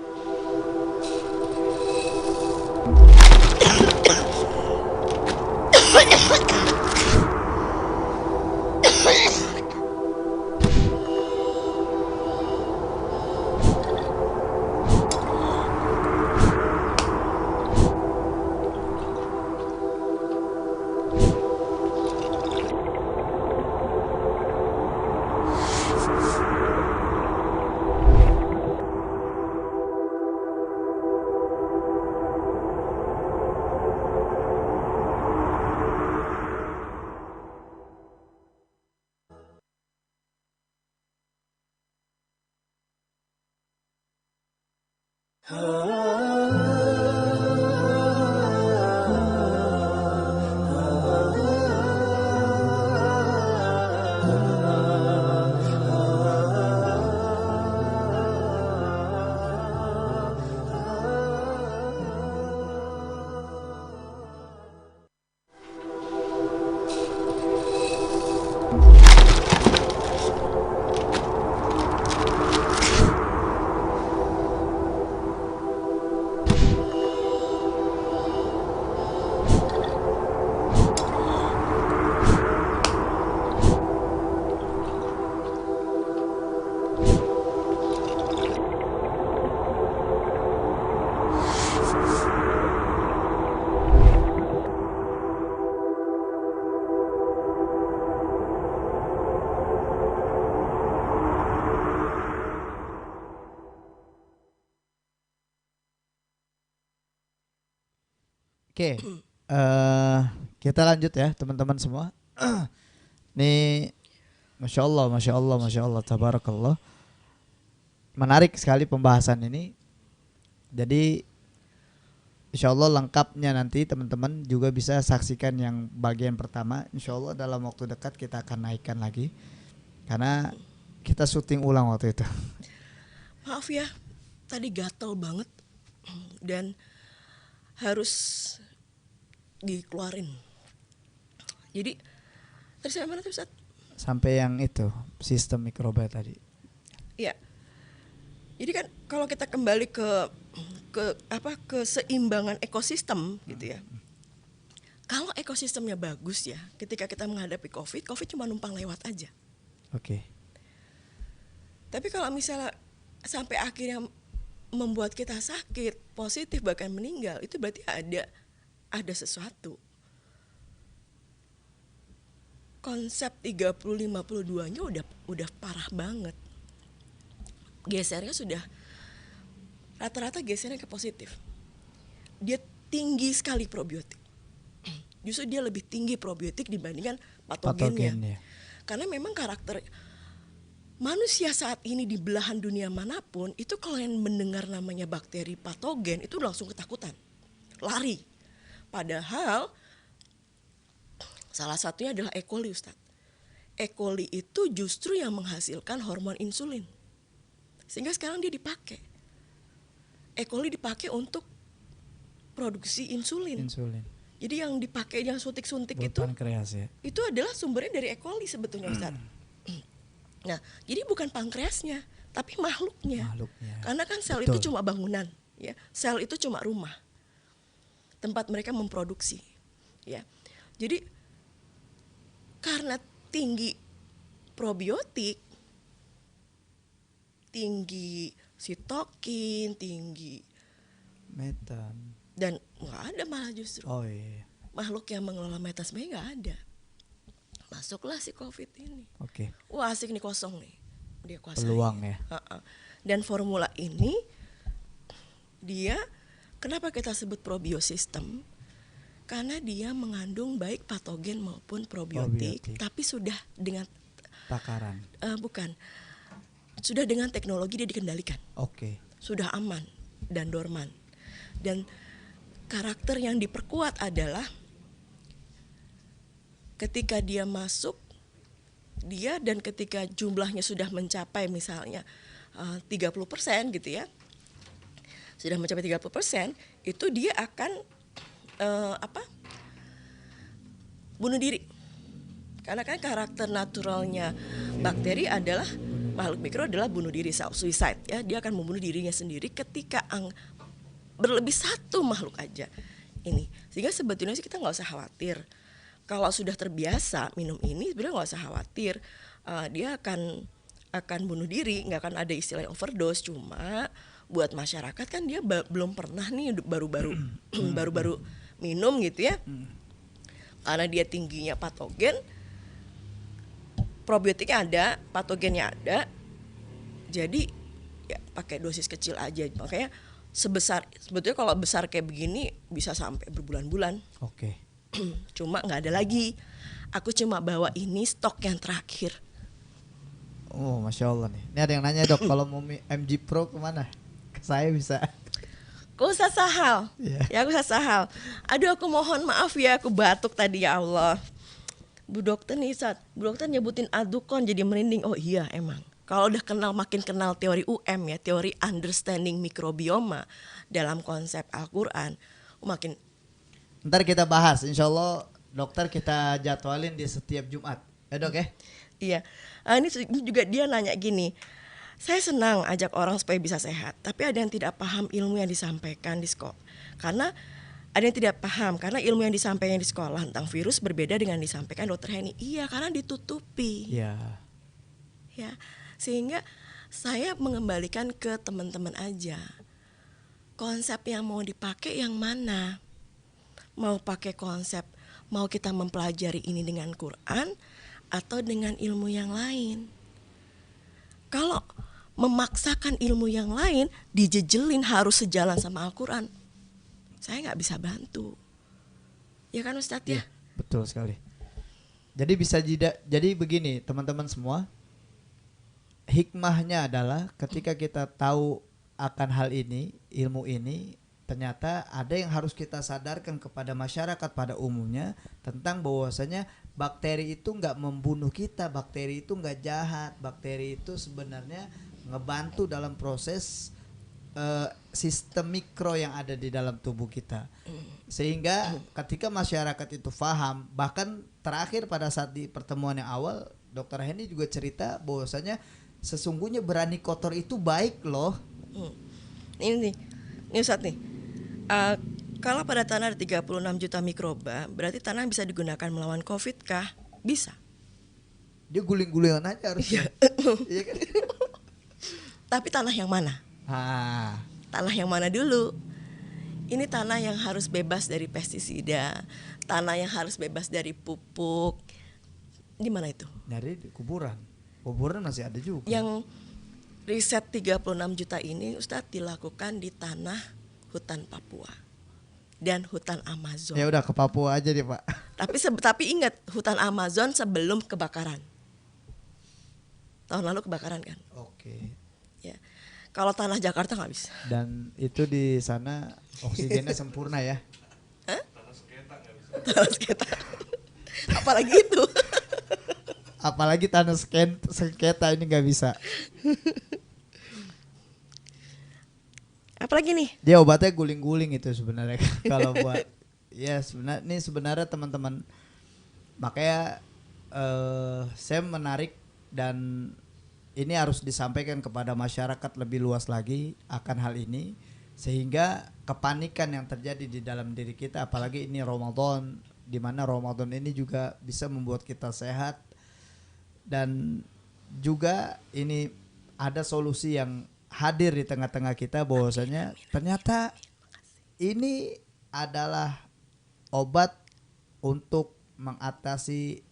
Oke, kita lanjut ya teman-teman semua. Nih, masya Allah, masya Allah, masya Allah, tabarakallah. Menarik sekali pembahasan ini. Jadi, insya Allah lengkapnya nanti teman-teman juga bisa saksikan yang bagian pertama. Insya Allah dalam waktu dekat kita akan naikkan lagi, karena kita syuting ulang waktu itu. Maaf ya, tadi gatel banget dan harus dikeluarin. Jadi tadi sampai mana tuh Ustaz? Sampai yang itu sistem mikroba tadi. Iya. Jadi kan kalau kita kembali ke keseimbangan ekosistem gitu ya. Kalau ekosistemnya bagus ya, ketika kita menghadapi COVID cuma numpang lewat aja. Oke. Tapi kalau misalnya sampai akhirnya membuat kita sakit, positif bahkan meninggal, itu berarti ada sesuatu. Konsep 30-52-nya udah parah banget. Gesernya sudah rata-rata gesernya ke positif. Dia tinggi sekali probiotik. Justru dia lebih tinggi probiotik dibandingkan patogennya. Karena memang karakter manusia saat ini di belahan dunia manapun, itu kalau yang mendengar namanya bakteri patogen itu langsung ketakutan, lari. Padahal salah satunya adalah E. coli, Ustadz. E. coli itu justru yang menghasilkan hormon insulin. Sehingga sekarang dia dipakai. E. coli dipakai untuk produksi insulin. Jadi yang dipakai, yang suntik-suntik itu pankreas ya. Itu adalah sumbernya dari E. coli sebetulnya, Ustadz. Nah, jadi bukan pankreasnya, tapi makhluknya. Karena kan sel itu cuma bangunan, ya. Sel itu cuma rumah, tempat mereka memproduksi, ya. Jadi karena tinggi probiotik, tinggi sitokin, tinggi metan, dan nggak ada malah justru. Oh iya. Makhluk yang mengelola metan sebenarnya nggak ada. Masuklah si COVID ini. Oke. Wah, asik nih, kosong nih. Dia kuasai. Peluang ya. Dan formula ini dia kenapa kita sebut probiosistem? Karena dia mengandung baik patogen maupun probiotik. Tapi sudah dengan takaran. Bukan. Sudah dengan teknologi dia dikendalikan. Oke. Sudah aman dan dorman. Dan karakter yang diperkuat adalah ketika dia masuk, dia dan ketika jumlahnya sudah mencapai misalnya 30% gitu ya, sudah mencapai 30%, itu dia akan bunuh diri. Karena kan karakter naturalnya bakteri adalah, makhluk mikro adalah bunuh diri, self suicide ya. Dia akan membunuh dirinya sendiri ketika berlebih satu makhluk aja ini. Sehingga sebetulnya sih kita nggak usah khawatir. Kalau sudah terbiasa minum ini, sebenarnya nggak usah khawatir. Dia akan bunuh diri, nggak akan ada istilah overdose. Cuma buat masyarakat kan dia belum pernah nih baru-baru minum gitu ya. Karena dia tingginya patogen, probiotiknya ada, patogennya ada. Jadi ya pakai dosis kecil aja. Makanya sebetulnya kalau besar kayak begini bisa sampai berbulan-bulan. Oke. Cuma nggak ada lagi. Aku cuma bawa ini stok yang terakhir. Oh, masya Allah nih. Ini ada yang nanya, Dok, kalau mau MG Pro kemana? Ke saya bisa. Ku usah sahal. Ya aku usah sahal. Aduh, aku mohon maaf ya, aku batuk tadi, ya Allah. Bu dokter nih, Bu dokter nyebutin adukon jadi merinding. Oh iya emang. Kalau udah makin kenal teori UM ya, teori understanding mikrobioma dalam konsep Al-Quran, makin. Ntar kita bahas, insya Allah dokter kita jadwalin di setiap Jumat. Ya Dok ya? Iya. Ini juga dia nanya gini, saya senang ajak orang supaya bisa sehat, tapi ada yang tidak paham ilmu yang disampaikan di sekolah. Karena ada yang tidak paham, karena ilmu yang disampaikan di sekolah tentang virus berbeda dengan disampaikan Dokter Heni. Iya, karena ditutupi. Iya. Ya, sehingga saya mengembalikan ke teman-teman aja. Konsep yang mau dipakai yang mana? Mau pakai konsep, mau kita mempelajari ini dengan Quran atau dengan ilmu yang lain? Kalau memaksakan ilmu yang lain, dijejelin harus sejalan sama Al-Quran, saya nggak bisa bantu. Ya kan Ustadz ya? Betul sekali. Jadi jadi begini teman-teman semua, hikmahnya adalah ketika kita tahu akan hal ini, ilmu ini, ternyata ada yang harus kita sadarkan kepada masyarakat pada umumnya tentang bahwasanya bakteri itu nggak membunuh kita, bakteri itu nggak jahat, bakteri itu sebenarnya ngebantu dalam proses sistem mikro yang ada di dalam tubuh kita. Sehingga ketika masyarakat itu paham, bahkan terakhir pada saat di pertemuan yang awal Dr. Henny juga cerita bahwasanya sesungguhnya berani kotor itu baik loh. Ini Ustadz nih, kalau pada tanah ada 36 juta mikroba, berarti tanah bisa digunakan melawan COVID kah? Bisa. Dia guling-gulingan aja harusnya. Iya kan? Tapi tanah yang mana? Tanah yang mana dulu? Ini tanah yang harus bebas dari pestisida, tanah yang harus bebas dari pupuk. Di mana itu? Dari kuburan. Kuburan masih ada juga. Yang riset 36 juta ini Ustadz dilakukan di tanah hutan Papua dan hutan Amazon. Ya udah ke Papua aja deh Pak. Tapi ingat, hutan Amazon sebelum kebakaran. Tahun lalu kebakaran kan? Oke. Ya. Kalau tanah Jakarta nggak bisa. Dan itu di sana oksigennya sempurna ya. Hah? Tanah sketa. Apalagi itu. Apalagi tanah sengketa ini nggak bisa. Apalagi nih? Dia obatnya guling-guling itu sebenarnya. Kalau buat ya sebenarnya teman-teman, makanya saya menarik dan ini harus disampaikan kepada masyarakat lebih luas lagi akan hal ini, sehingga kepanikan yang terjadi di dalam diri kita, apalagi ini Ramadan, di mana Ramadan ini juga bisa membuat kita sehat, dan juga ini ada solusi yang hadir di tengah-tengah kita bahwasanya ternyata ini adalah obat untuk mengatasi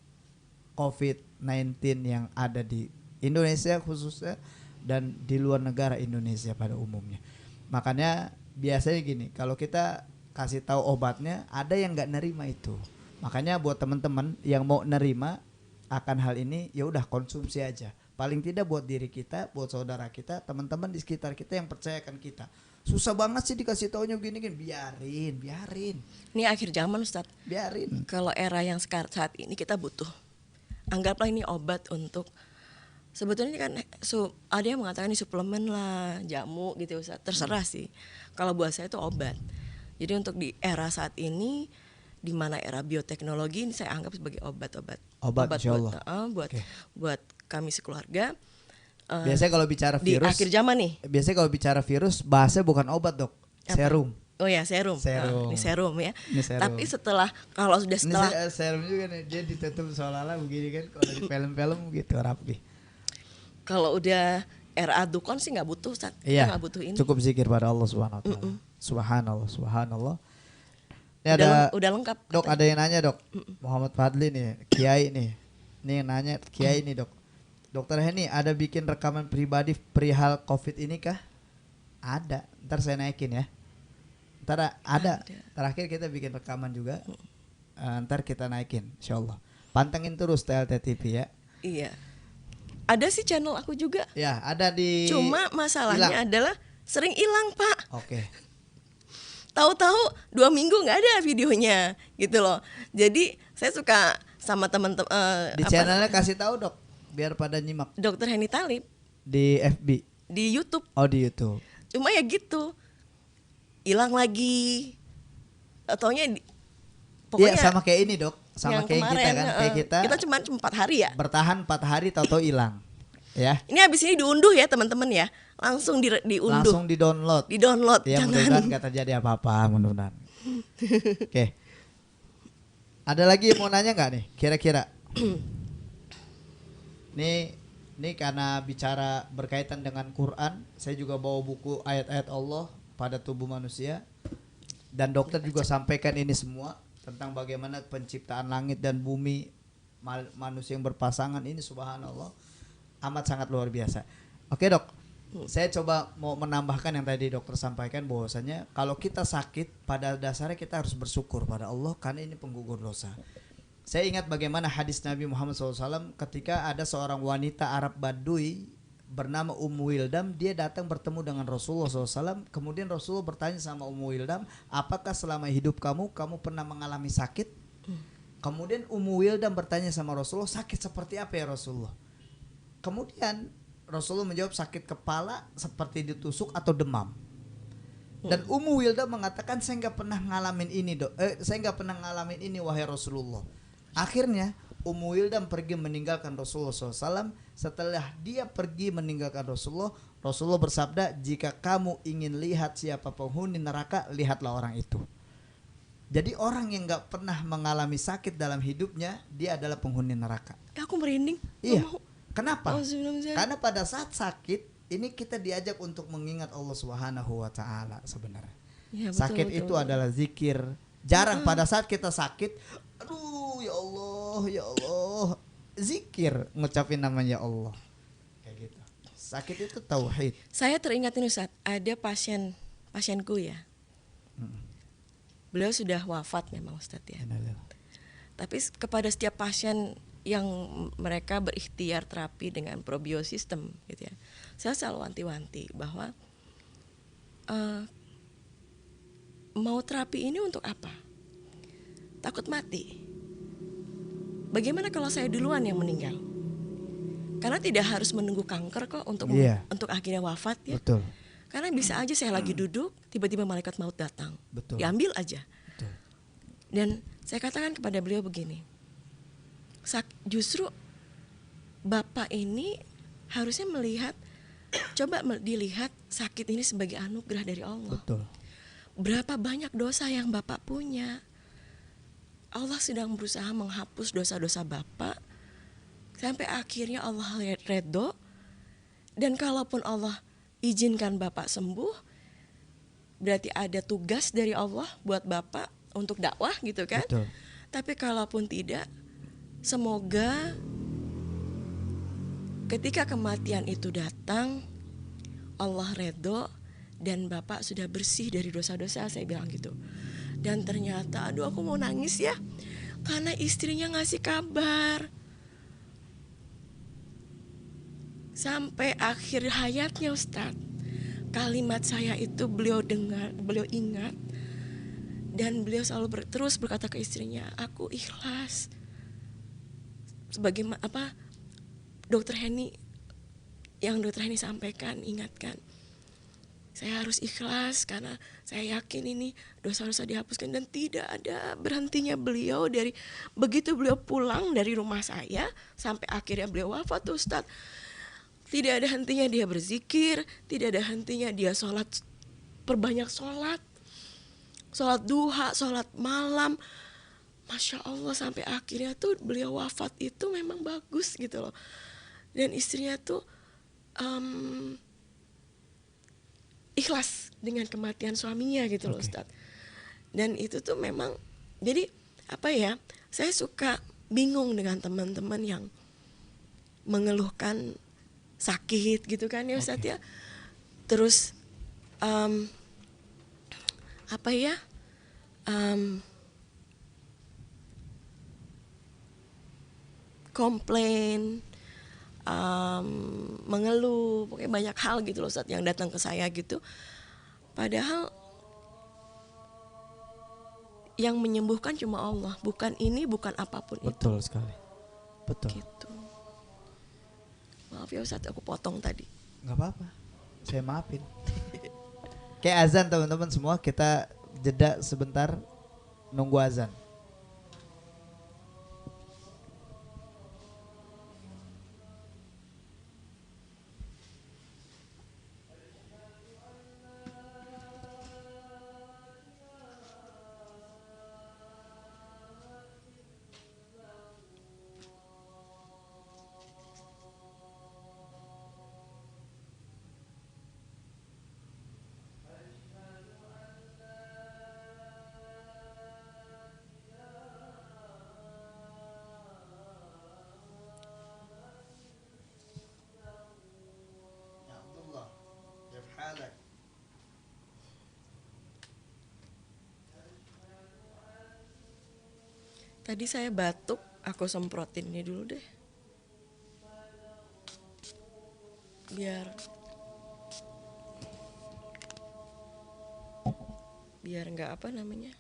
COVID-19 yang ada di Indonesia khususnya dan di luar negara Indonesia pada umumnya. Makanya biasanya gini, kalau kita kasih tahu obatnya, ada yang nggak nerima itu. Makanya buat teman-teman yang mau nerima akan hal ini, ya udah konsumsi aja. Paling tidak buat diri kita, buat saudara kita, teman-teman di sekitar kita yang percayakan kita. Susah banget sih dikasih taunya gini-gini, biarin. Ini akhir zaman Ustadz. Biarin. Kalau era yang saat ini kita butuh. Anggaplah ini obat untuk, sebetulnya kan ada yang mengatakan ini suplemen lah, jamu gitu Ustaz. Terserah sih. Kalau buat saya itu obat. Jadi untuk di era saat ini, di mana era bioteknologi, ini saya anggap sebagai obat buat kami sekeluarga. Biasanya kalau bicara virus di akhir zaman nih. Biasanya kalau bicara virus bahasnya bukan obat dok, serum. Oh ya serum. Ini serum ya. Tapi setelah ini serum juga nih, dia ditutup seolah-olah begini kan, kalau di film-film gitu rapi. Kalau udah era dukun sih nggak butuh Ustaz. Iya, nggak butuh ini. Cukup zikir pada Allah Subhanahu wa taala. Subhanallah. Ini udah lengkap. Dok, ada yang nanya dok. Muhammad Fadli nih, Kiai nih. Ini yang nanya Kiai nih dok. Dokter Henny, ada bikin rekaman pribadi perihal COVID ini kah? Ada. Ntar saya naikin ya. Ntar ada. Terakhir kita bikin rekaman juga. Ntar kita naikin, insyaallah. Pantengin terus TLT TV ya. Iya. Ada sih channel aku juga. Ya, ada di. Cuma masalahnya adalah sering hilang Pak. Oke. Tahu-tahu 2 minggu nggak ada videonya, gitu loh. Jadi saya suka sama teman-teman. Di channelnya kasih tahu dok, biar pada nyimak. Dokter Henny Talib. Di FB. Di YouTube. Oh di YouTube. Cuma ya gitu, hilang lagi. Taunya pokoknya. Iya sama kayak ini dok, sama kayak kemarin, kita kan, kayak kita cuma 4 hari ya. Bertahan 4 hari, tahu-tahu hilang. Ya. Ini habis ini diunduh ya teman-teman ya, langsung diunduh. Langsung di-download. Ya, mudah-mudahan nggak terjadi apa-apa, mudah-mudahan. Oke. Ada lagi yang mau nanya nggak nih, kira-kira? Ini karena bicara berkaitan dengan Quran, saya juga bawa buku ayat-ayat Allah pada tubuh manusia, dan dokter juga sampaikan ini semua tentang bagaimana penciptaan langit dan bumi, manusia yang berpasangan ini subhanallah amat sangat luar biasa. Oke dok, Saya coba mau menambahkan yang tadi dokter sampaikan, bahwasanya kalau kita sakit pada dasarnya kita harus bersyukur pada Allah karena ini penggugur dosa. Saya ingat bagaimana hadis Nabi Muhammad SAW ketika ada seorang wanita Arab Badui bernama Ummu Wildam. Dia datang bertemu dengan Rasulullah SAW. Kemudian Rasulullah bertanya sama Ummu Wildam, apakah selama hidup kamu pernah mengalami sakit? Kemudian Ummu Wildam bertanya sama Rasulullah, sakit seperti apa ya Rasulullah? Kemudian Rasulullah menjawab, sakit kepala seperti ditusuk atau demam. Dan Ummu Wilda mengatakan, saya nggak pernah ngalamin ini saya nggak pernah ngalamin ini wahai Rasulullah. Akhirnya Ummu Wilda pergi meninggalkan Rasulullah SAW. Setelah dia pergi meninggalkan Rasulullah, Rasulullah bersabda, jika kamu ingin lihat siapa penghuni neraka, lihatlah orang itu. Jadi orang yang nggak pernah mengalami sakit dalam hidupnya, dia adalah penghuni neraka. Aku merinding. Iya. Kenapa? Karena pada saat sakit ini kita diajak untuk mengingat Allah Subhanahu wa taala sebenarnya. Ya, sakit itu adalah zikir. Jarang pada saat kita sakit, aduh ya Allah, zikir, ngucapin namanya Allah. Kayak gitu. Sakit itu tauhid. Saya teringat ini Ustaz, ada pasienku ya. Beliau sudah wafat memang Ustaz ya. Tapi kepada setiap pasien yang mereka berikhtiar terapi dengan probiosistem gitu ya, saya selalu wanti-wanti bahwa mau terapi ini untuk apa? Takut mati. Bagaimana kalau saya duluan yang meninggal? Karena tidak harus menunggu kanker kok untuk akhirnya wafat ya. Betul. Karena bisa aja saya lagi duduk, tiba-tiba malaikat maut datang. Betul. Diambil aja. Betul. Dan saya katakan kepada beliau begini, justru Bapak ini harusnya coba dilihat sakit ini sebagai anugerah dari Allah. Betul. Berapa banyak dosa yang Bapak punya. Allah sedang berusaha menghapus dosa-dosa Bapak sampai akhirnya Allah redho. Dan kalaupun Allah izinkan Bapak sembuh, berarti ada tugas dari Allah buat Bapak untuk dakwah gitu kan. Betul. Tapi kalaupun tidak, semoga ketika kematian itu datang, Allah redho dan Bapak sudah bersih dari dosa-dosa, saya bilang gitu. Dan ternyata, aduh aku mau nangis ya, karena istrinya ngasih kabar. Sampai akhir hayatnya Ustadz, kalimat saya itu beliau dengar, beliau ingat. Dan beliau selalu terus berkata ke istrinya, aku ikhlas. Sebagaimana Dokter Heni sampaikan, ingatkan, saya harus ikhlas karena saya yakin ini dosa-dosa dihapuskan. Dan tidak ada berhentinya beliau dari begitu beliau pulang dari rumah saya sampai akhirnya beliau wafat Ustadz. Tidak ada hentinya dia berzikir, tidak ada hentinya dia sholat, perbanyak sholat duha, sholat malam. Masya Allah, sampai akhirnya tuh beliau wafat itu memang bagus gitu loh. Dan istrinya tuh ikhlas dengan kematian suaminya gitu loh Ustadz. Dan itu tuh memang, jadi saya suka bingung dengan teman-teman yang mengeluhkan sakit gitu kan ya Ustadz ya. Terus komplain, mengeluh, pokoknya banyak hal gitu loh Ustadz yang datang ke saya gitu. Padahal yang menyembuhkan cuma Allah, bukan ini, bukan apapun. Betul itu. Sekali. Betul. Gitu. Maaf ya Ustadz, aku potong tadi. Gak apa-apa, saya maafin. Kayak azan teman-teman semua, kita jeda sebentar nunggu azan. Tadi saya batuk, aku semprotin ini dulu deh. Biar nggak apa namanya.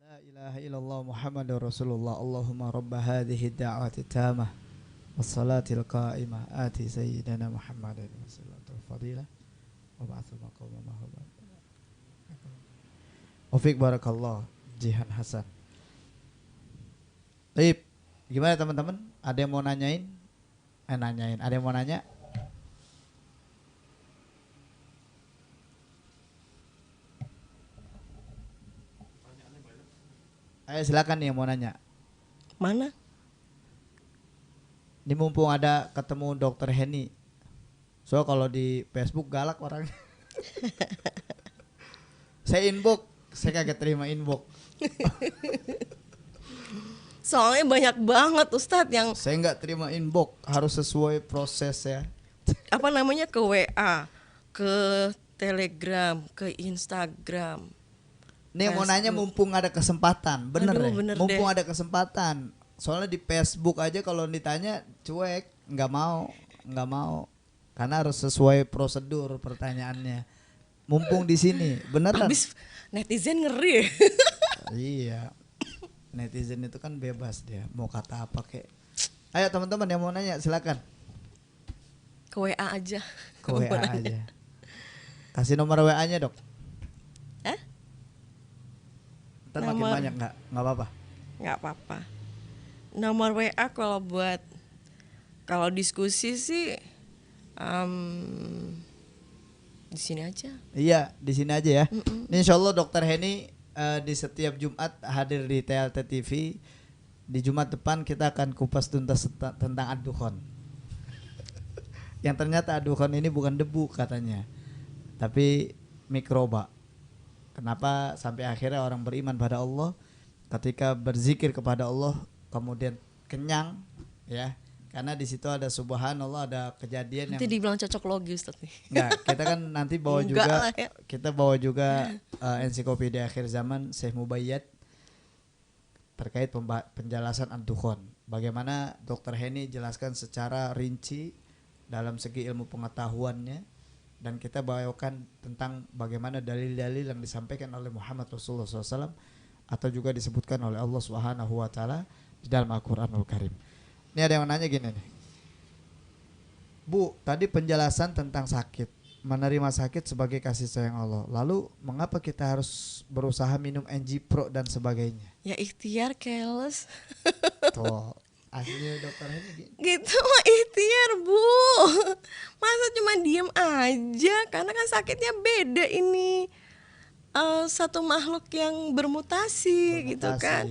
La ilaha illallah Muhammadur Rasulullah. Allahumma rabba hadhihi da'wati tamah wassalatil qa'imah ati sayyidina Muhammadin wassalatul fadilah wa ba'athu maqama mahmud. Wafiq barakallah Jihan Hasan. Baik, gimana teman-teman? Ada yang mau nanyain? Nanyain. Ada yang mau nanya? Ayo silakan nih yang mau nanya. Mana? Ini mumpung ada ketemu Dokter Henny. So kalau di Facebook galak orangnya. Saya inbox, saya kagak terima inbox. Soalnya banyak banget Ustadz yang Saya nggak terima inbox, harus sesuai proses ya. apa namanya ke WA, ke Telegram, ke Instagram. Nih mau nanya mumpung ada kesempatan, bener Aduh, ya? bener Mumpung deh. ada kesempatan. Soalnya di Facebook aja kalau ditanya cuek, nggak mau, karena harus sesuai prosedur pertanyaannya. Mumpung di sini, beneran. Habis netizen ngeri. Iya, netizen itu kan bebas dia, mau kata apa kek. Ayo teman-teman yang mau nanya silakan. Ke WA aja. Ke WA aja. Kasih nomor WA-nya dok. Ntar makin Nomor- banyak nggak apa-apa. Nggak apa-apa. Nomor WA kalau diskusi sih di sini aja. Iya, di sini aja ya. Insya Allah Dokter Henny di setiap Jumat hadir di TLT TV. Di Jumat depan kita akan kupas tuntas tentang ad-dukhon. Yang ternyata ad-dukhon ini bukan debu katanya, tapi mikroba. Kenapa sampai akhirnya orang beriman pada Allah ketika berzikir kepada Allah kemudian kenyang ya, karena di situ ada subhanallah, ada kejadian Nanti yang dibilang cocok logi Ustadz nih. enggak, kita kan nanti bawa Enggak juga lah ya. kita bawa juga ensiklopedia akhir zaman Syekh Mubayyad terkait penjelasan ad-dukhon. Bagaimana Dokter Henny jelaskan secara rinci dalam segi ilmu pengetahuannya, dan kita bawakan tentang bagaimana dalil-dalil yang disampaikan oleh Muhammad Rasulullah SAW atau juga disebutkan oleh Allah Subhanahu Wa Taala di dalam Al-Quranul Karim. Ini ada yang nanya gini nih, Bu, tadi penjelasan tentang sakit menerima sakit sebagai kasih sayang Allah. Lalu mengapa kita harus berusaha minum NG Pro dan sebagainya? Ya ikhtiar keles. Tuh, asli dokter ini Gitu mah ikhtiar Bu. Masa cuma diem aja, karena kan sakitnya beda ini. Satu makhluk yang bermutasi gitu kan.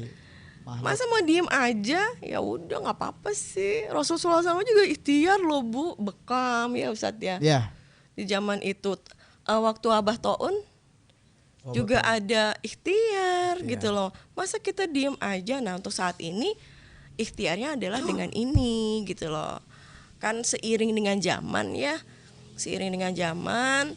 Masa mau diem aja? Ya udah nggak apa-apa sih. Rasulullah SAW juga ikhtiar loh Bu, bekam ya Ustadz ya. Ya. Di zaman itu waktu Abah Toun juga betul. ada ikhtiar gitu loh. Masa kita diem aja? Nah untuk saat ini ikhtiarnya adalah dengan ini gitu loh. Kan seiring dengan zaman ya, seiring dengan zaman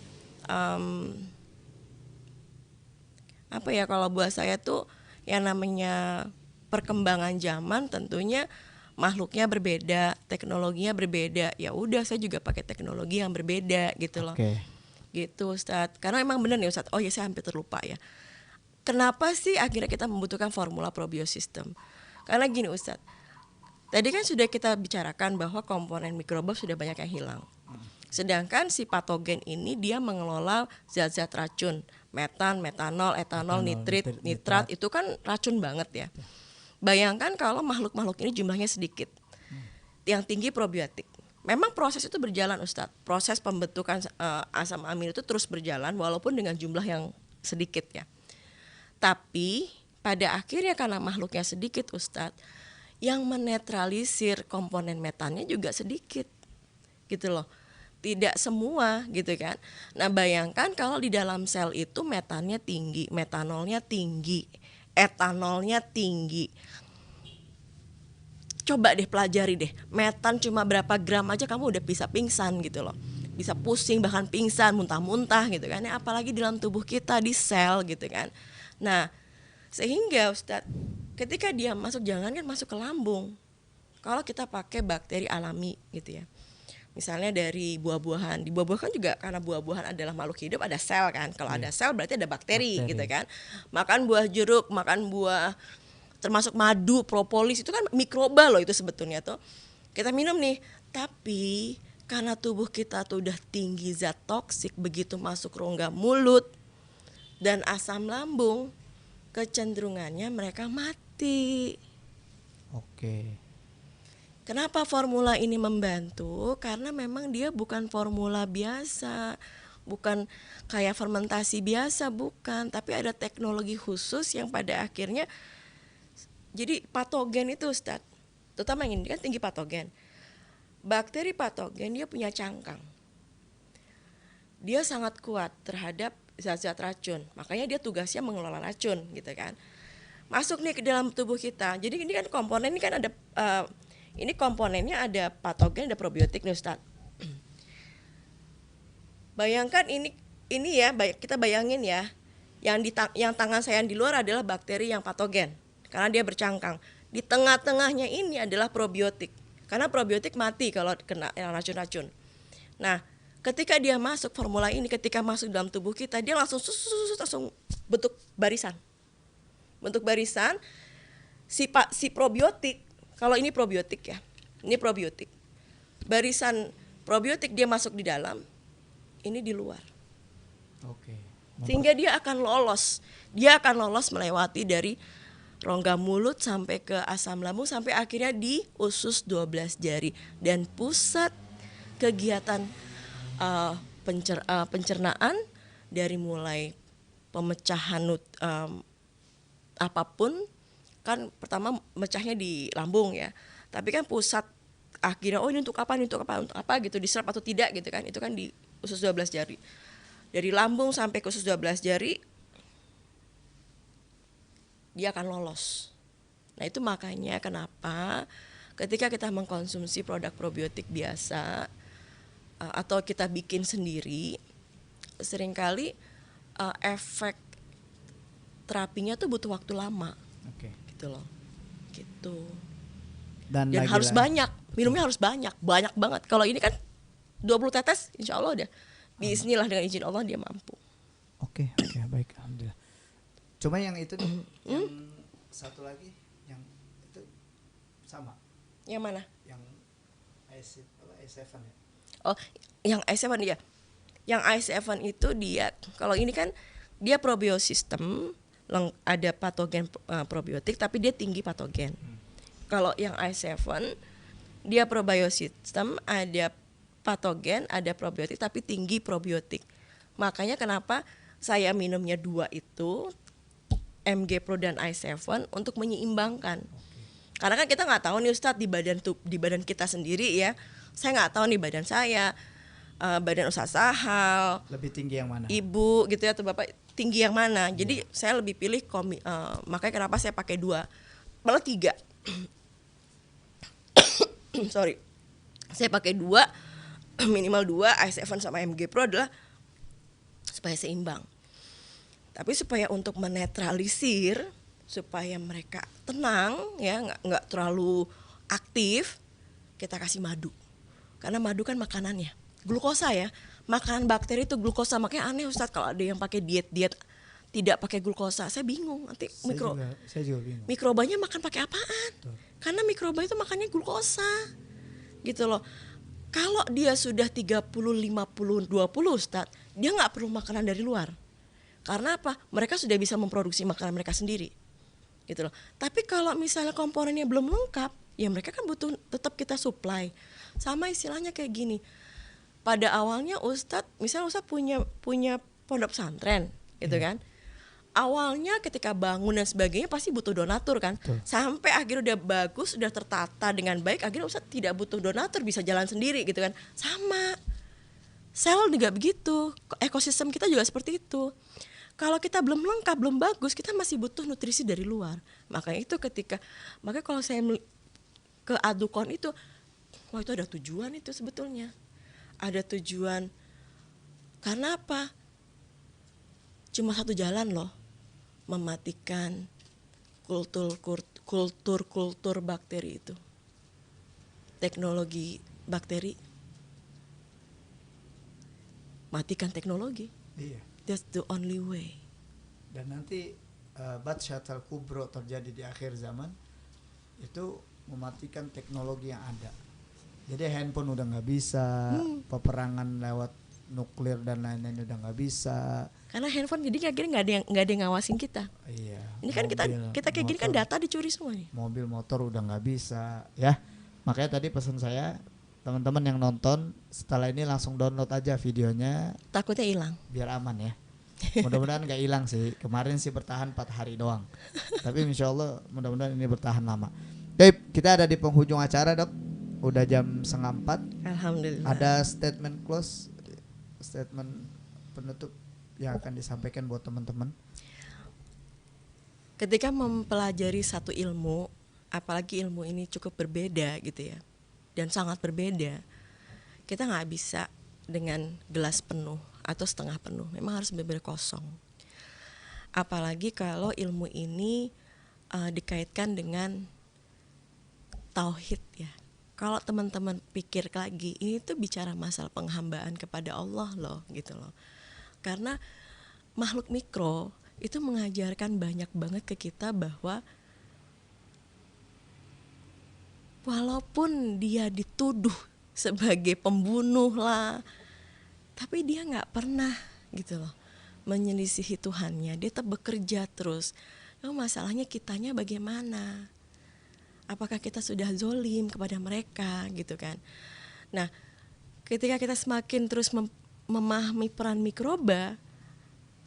apa ya, kalau buat saya tuh yang namanya perkembangan zaman tentunya makhluknya berbeda, teknologinya berbeda. Ya udah saya juga pakai teknologi yang berbeda gitu loh. Gitu Ustadz. Karena emang bener nih Ustadz. Oh ya saya hampir terlupa ya. Kenapa sih akhirnya kita membutuhkan formula probiosistem? Karena gini Ustadz. Tadi kan sudah kita bicarakan bahwa komponen mikroba sudah banyak yang hilang. Sedangkan si patogen ini dia mengelola zat-zat racun, metan, metanol, etanol, nitrat itu kan racun banget ya. Bayangkan kalau makhluk-makhluk ini jumlahnya sedikit, yang tinggi probiotik. Memang proses itu berjalan Ustadz. Proses pembentukan asam amino itu terus berjalan walaupun dengan jumlah yang sedikit ya. Tapi pada akhirnya karena makhluknya sedikit Ustadz, yang menetralisir komponen metannya juga sedikit gitu loh. Tidak semua gitu kan. Nah bayangkan kalau di dalam sel itu metannya tinggi, metanolnya tinggi, etanolnya tinggi. Coba deh pelajari deh, metan cuma berapa gram aja kamu udah bisa pingsan gitu loh. Bisa pusing, bahkan pingsan, muntah-muntah gitu kan. Nah, apalagi di dalam tubuh kita, di sel gitu kan. Nah sehingga Ustadz, ketika dia masuk, jangan kan masuk ke lambung. Kalau kita pakai bakteri alami gitu ya. Misalnya dari buah-buahan. Di buah-buahan juga karena buah-buahan adalah makhluk hidup, ada sel kan. Kalau ada sel berarti ada bakteri gitu kan. Makan buah jeruk, makan buah termasuk madu, propolis itu kan mikroba loh itu sebetulnya tuh. Kita minum nih, tapi karena tubuh kita tuh udah tinggi zat toksik, begitu masuk rongga mulut dan asam lambung, kecenderungannya mereka mati. Oke. Kenapa formula ini membantu? Karena memang dia bukan formula biasa, bukan kayak fermentasi biasa, bukan. Tapi ada teknologi khusus yang pada akhirnya, jadi patogen itu Ustadz, terutama yang ini kan tinggi patogen. Bakteri patogen dia punya cangkang. Dia sangat kuat terhadap zat-zat racun, makanya dia tugasnya mengelola racun gitu kan. Masuk nih ke dalam tubuh kita. Jadi ini kan komponen ini kan ada ini komponennya ada patogen, ada probiotik nih Ustaz. Bayangkan ini ya, kita bayangin ya, yang tangan saya yang di luar adalah bakteri yang patogen karena dia bercangkang. Di tengah-tengahnya ini adalah probiotik. Karena probiotik mati kalau kena racun-racun. Nah, ketika dia masuk formula ini, ketika masuk dalam tubuh kita, dia langsung bentuk barisan. Bentuk barisan si probiotik. Kalau ini probiotik ya, ini probiotik. Barisan probiotik dia masuk di dalam, ini di luar. Oke. Sehingga dia akan lolos. Dia akan lolos melewati dari rongga mulut sampai ke asam lambung sampai akhirnya di usus 12 jari. Dan pusat kegiatan pencernaan dari mulai pemecahan apapun, kan pertama mecahnya di lambung ya, tapi kan pusat akhirnya ini untuk apa gitu, diserap atau tidak gitu kan, itu kan di usus 12 jari. Dari lambung sampai ke usus 12 jari dia akan lolos. Nah itu makanya kenapa ketika kita mengkonsumsi produk probiotik biasa atau kita bikin sendiri, seringkali efek terapinya tuh butuh waktu lama. Gitu loh. Gitu. Dan harus banyak, minumnya harus banyak banget. Kalau ini kan 20 tetes insya Allah udah bismillah, dengan izin Allah dia mampu. Oke, baik, alhamdulillah. Cuma yang itu nih, yang satu lagi yang itu sama. Yang mana? Yang I7 ya. Oh, yang I7 ya. Yang i7 itu dia, kalau ini kan dia probiosistem, ada patogen probiotik tapi dia tinggi patogen. Kalau yang i7 dia probiosistem, ada patogen, ada probiotik tapi tinggi probiotik. Makanya kenapa saya minumnya 2 itu, MG Pro dan i7 untuk menyeimbangkan. Karena kan kita nggak tahu nih Ustadz di badan kita sendiri ya. Saya nggak tahu nih badan saya, badan usaha sahal lebih tinggi yang mana, ibu gitu ya atau bapak tinggi yang mana. Jadi saya lebih pilih makanya kenapa saya pakai 2 malah 3 sorry, saya pakai 2 minimal 2 i7 sama MG Pro adalah supaya seimbang. Tapi supaya untuk menetralisir, supaya mereka tenang ya, nggak terlalu aktif, kita kasih madu. Karena madu kan makanannya glukosa ya, makanan bakteri itu glukosa. Makanya aneh Ustadz kalau ada yang pakai diet tidak pakai glukosa, saya bingung nanti saya juga bingung. Mikrobanya makan pakai apaan? Betul. Karena mikroba itu makannya glukosa gitu loh. Kalau dia sudah 30, 50, 20 Ustadz, dia nggak perlu makanan dari luar. Karena apa? Mereka sudah bisa memproduksi makanan mereka sendiri gitu loh. Tapi kalau misalnya komponennya belum lengkap, ya mereka kan butuh tetap kita supply. Sama istilahnya kayak gini, pada awalnya Ustadz, misalnya Ustadz punya pondok pesantren gitu kan. Awalnya ketika bangun dan sebagainya pasti butuh donatur kan. Betul. Sampai akhirnya udah bagus, udah tertata dengan baik, akhirnya Ustadz tidak butuh donatur, bisa jalan sendiri gitu kan. Sama sel juga begitu, ekosistem kita juga seperti itu. Kalau kita belum lengkap, belum bagus, kita masih butuh nutrisi dari luar. Makanya kalau saya ke Adukon itu, wah itu ada tujuan itu sebetulnya. Ada tujuan, karena apa? Cuma satu jalan loh, mematikan kultur bakteri itu. Teknologi bakteri, matikan teknologi. Iya. That's the only way. Dan nanti Batshatal Kubro terjadi di akhir zaman, itu mematikan teknologi yang ada. Jadi handphone udah nggak bisa, peperangan lewat nuklir dan lain-lain udah nggak bisa. Karena handphone jadi akhirnya nggak ada yang ngawasin kita. Iya. Ini kan kita kayak gini kan data dicuri semua nih. Mobil motor udah nggak bisa, ya. Makanya tadi pesan saya, teman-teman yang nonton setelah ini langsung download aja videonya. Takutnya hilang. Biar aman ya. Mudah-mudahan nggak hilang sih. Kemarin sih bertahan 4 hari doang. Tapi insya Allah mudah-mudahan ini bertahan lama. Baik, kita ada di penghujung acara Dok. Udah jam 3:30. Alhamdulillah. Ada statement close, statement penutup yang akan disampaikan buat teman-teman. Ketika mempelajari satu ilmu, apalagi ilmu ini cukup berbeda gitu ya, dan sangat berbeda, kita nggak bisa dengan gelas penuh atau setengah penuh. Memang harus benar-benar kosong. Apalagi kalau ilmu ini dikaitkan dengan tauhid ya. Kalau teman-teman pikir lagi, ini tuh bicara masalah penghambaan kepada Allah loh gitu loh. Karena makhluk mikro itu mengajarkan banyak banget ke kita bahwa walaupun dia dituduh sebagai pembunuh lah, tapi dia nggak pernah gitu loh menyelisihi Tuhannya. Dia tetap bekerja terus. Nah, masalahnya kitanya bagaimana? Apakah kita sudah zolim kepada mereka gitu kan? Nah, ketika kita semakin terus memahami peran mikroba,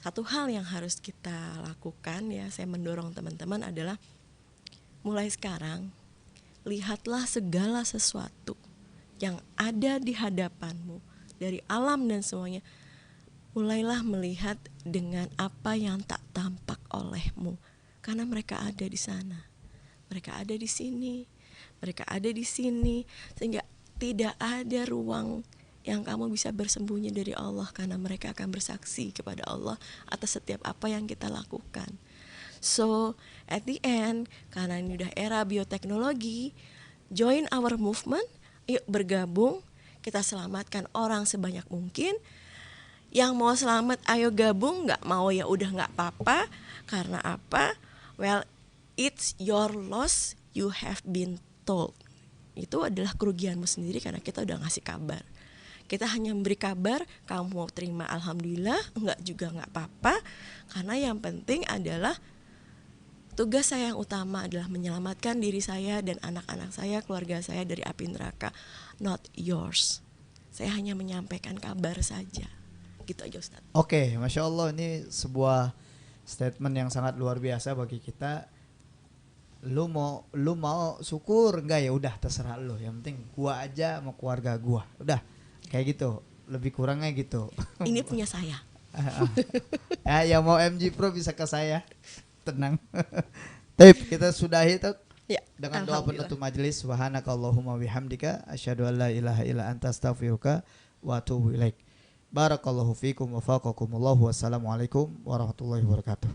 satu hal yang harus kita lakukan ya, saya mendorong teman-teman adalah mulai sekarang lihatlah segala sesuatu yang ada di hadapanmu dari alam dan semuanya, mulailah melihat dengan apa yang tak tampak olehmu, karena mereka ada di sana. Mereka ada di sini, mereka ada di sini, sehingga tidak ada ruang yang kamu bisa bersembunyi dari Allah, karena mereka akan bersaksi kepada Allah atas setiap apa yang kita lakukan. So, at the end, karena ini udah era bioteknologi, join our movement, yuk bergabung, kita selamatkan orang sebanyak mungkin. Yang mau selamat, ayo gabung, nggak mau ya udah nggak apa-apa. Karena apa? Well, it's your loss, you have been told. Itu adalah kerugianmu sendiri karena kita udah ngasih kabar. Kita hanya memberi kabar, kamu mau terima alhamdulillah, enggak juga enggak apa-apa. Karena yang penting adalah tugas saya yang utama adalah menyelamatkan diri saya dan anak-anak saya, keluarga saya dari api neraka. Not yours. Saya hanya menyampaikan kabar saja. Gitu aja Ustaz. Oke, Masya Allah, ini sebuah statement yang sangat luar biasa bagi kita. Lu mau syukur enggak, ya udah terserah lu, yang penting gua aja sama keluarga gua, udah kayak gitu, lebih kurangnya gitu. Ini punya saya. Ya, yang mau MG Pro bisa ke saya, tenang. Tapi kita sudahi tuh Ya, dengan doa penutup majelis. Subhanakallahumma bihamdika asyhadu an la ilaha illa anta astaghfiruka wa atubu ilaik. Barakallahu fikum wa faqakumullah. Wassalamualaikum warahmatullahi wabarakatuh.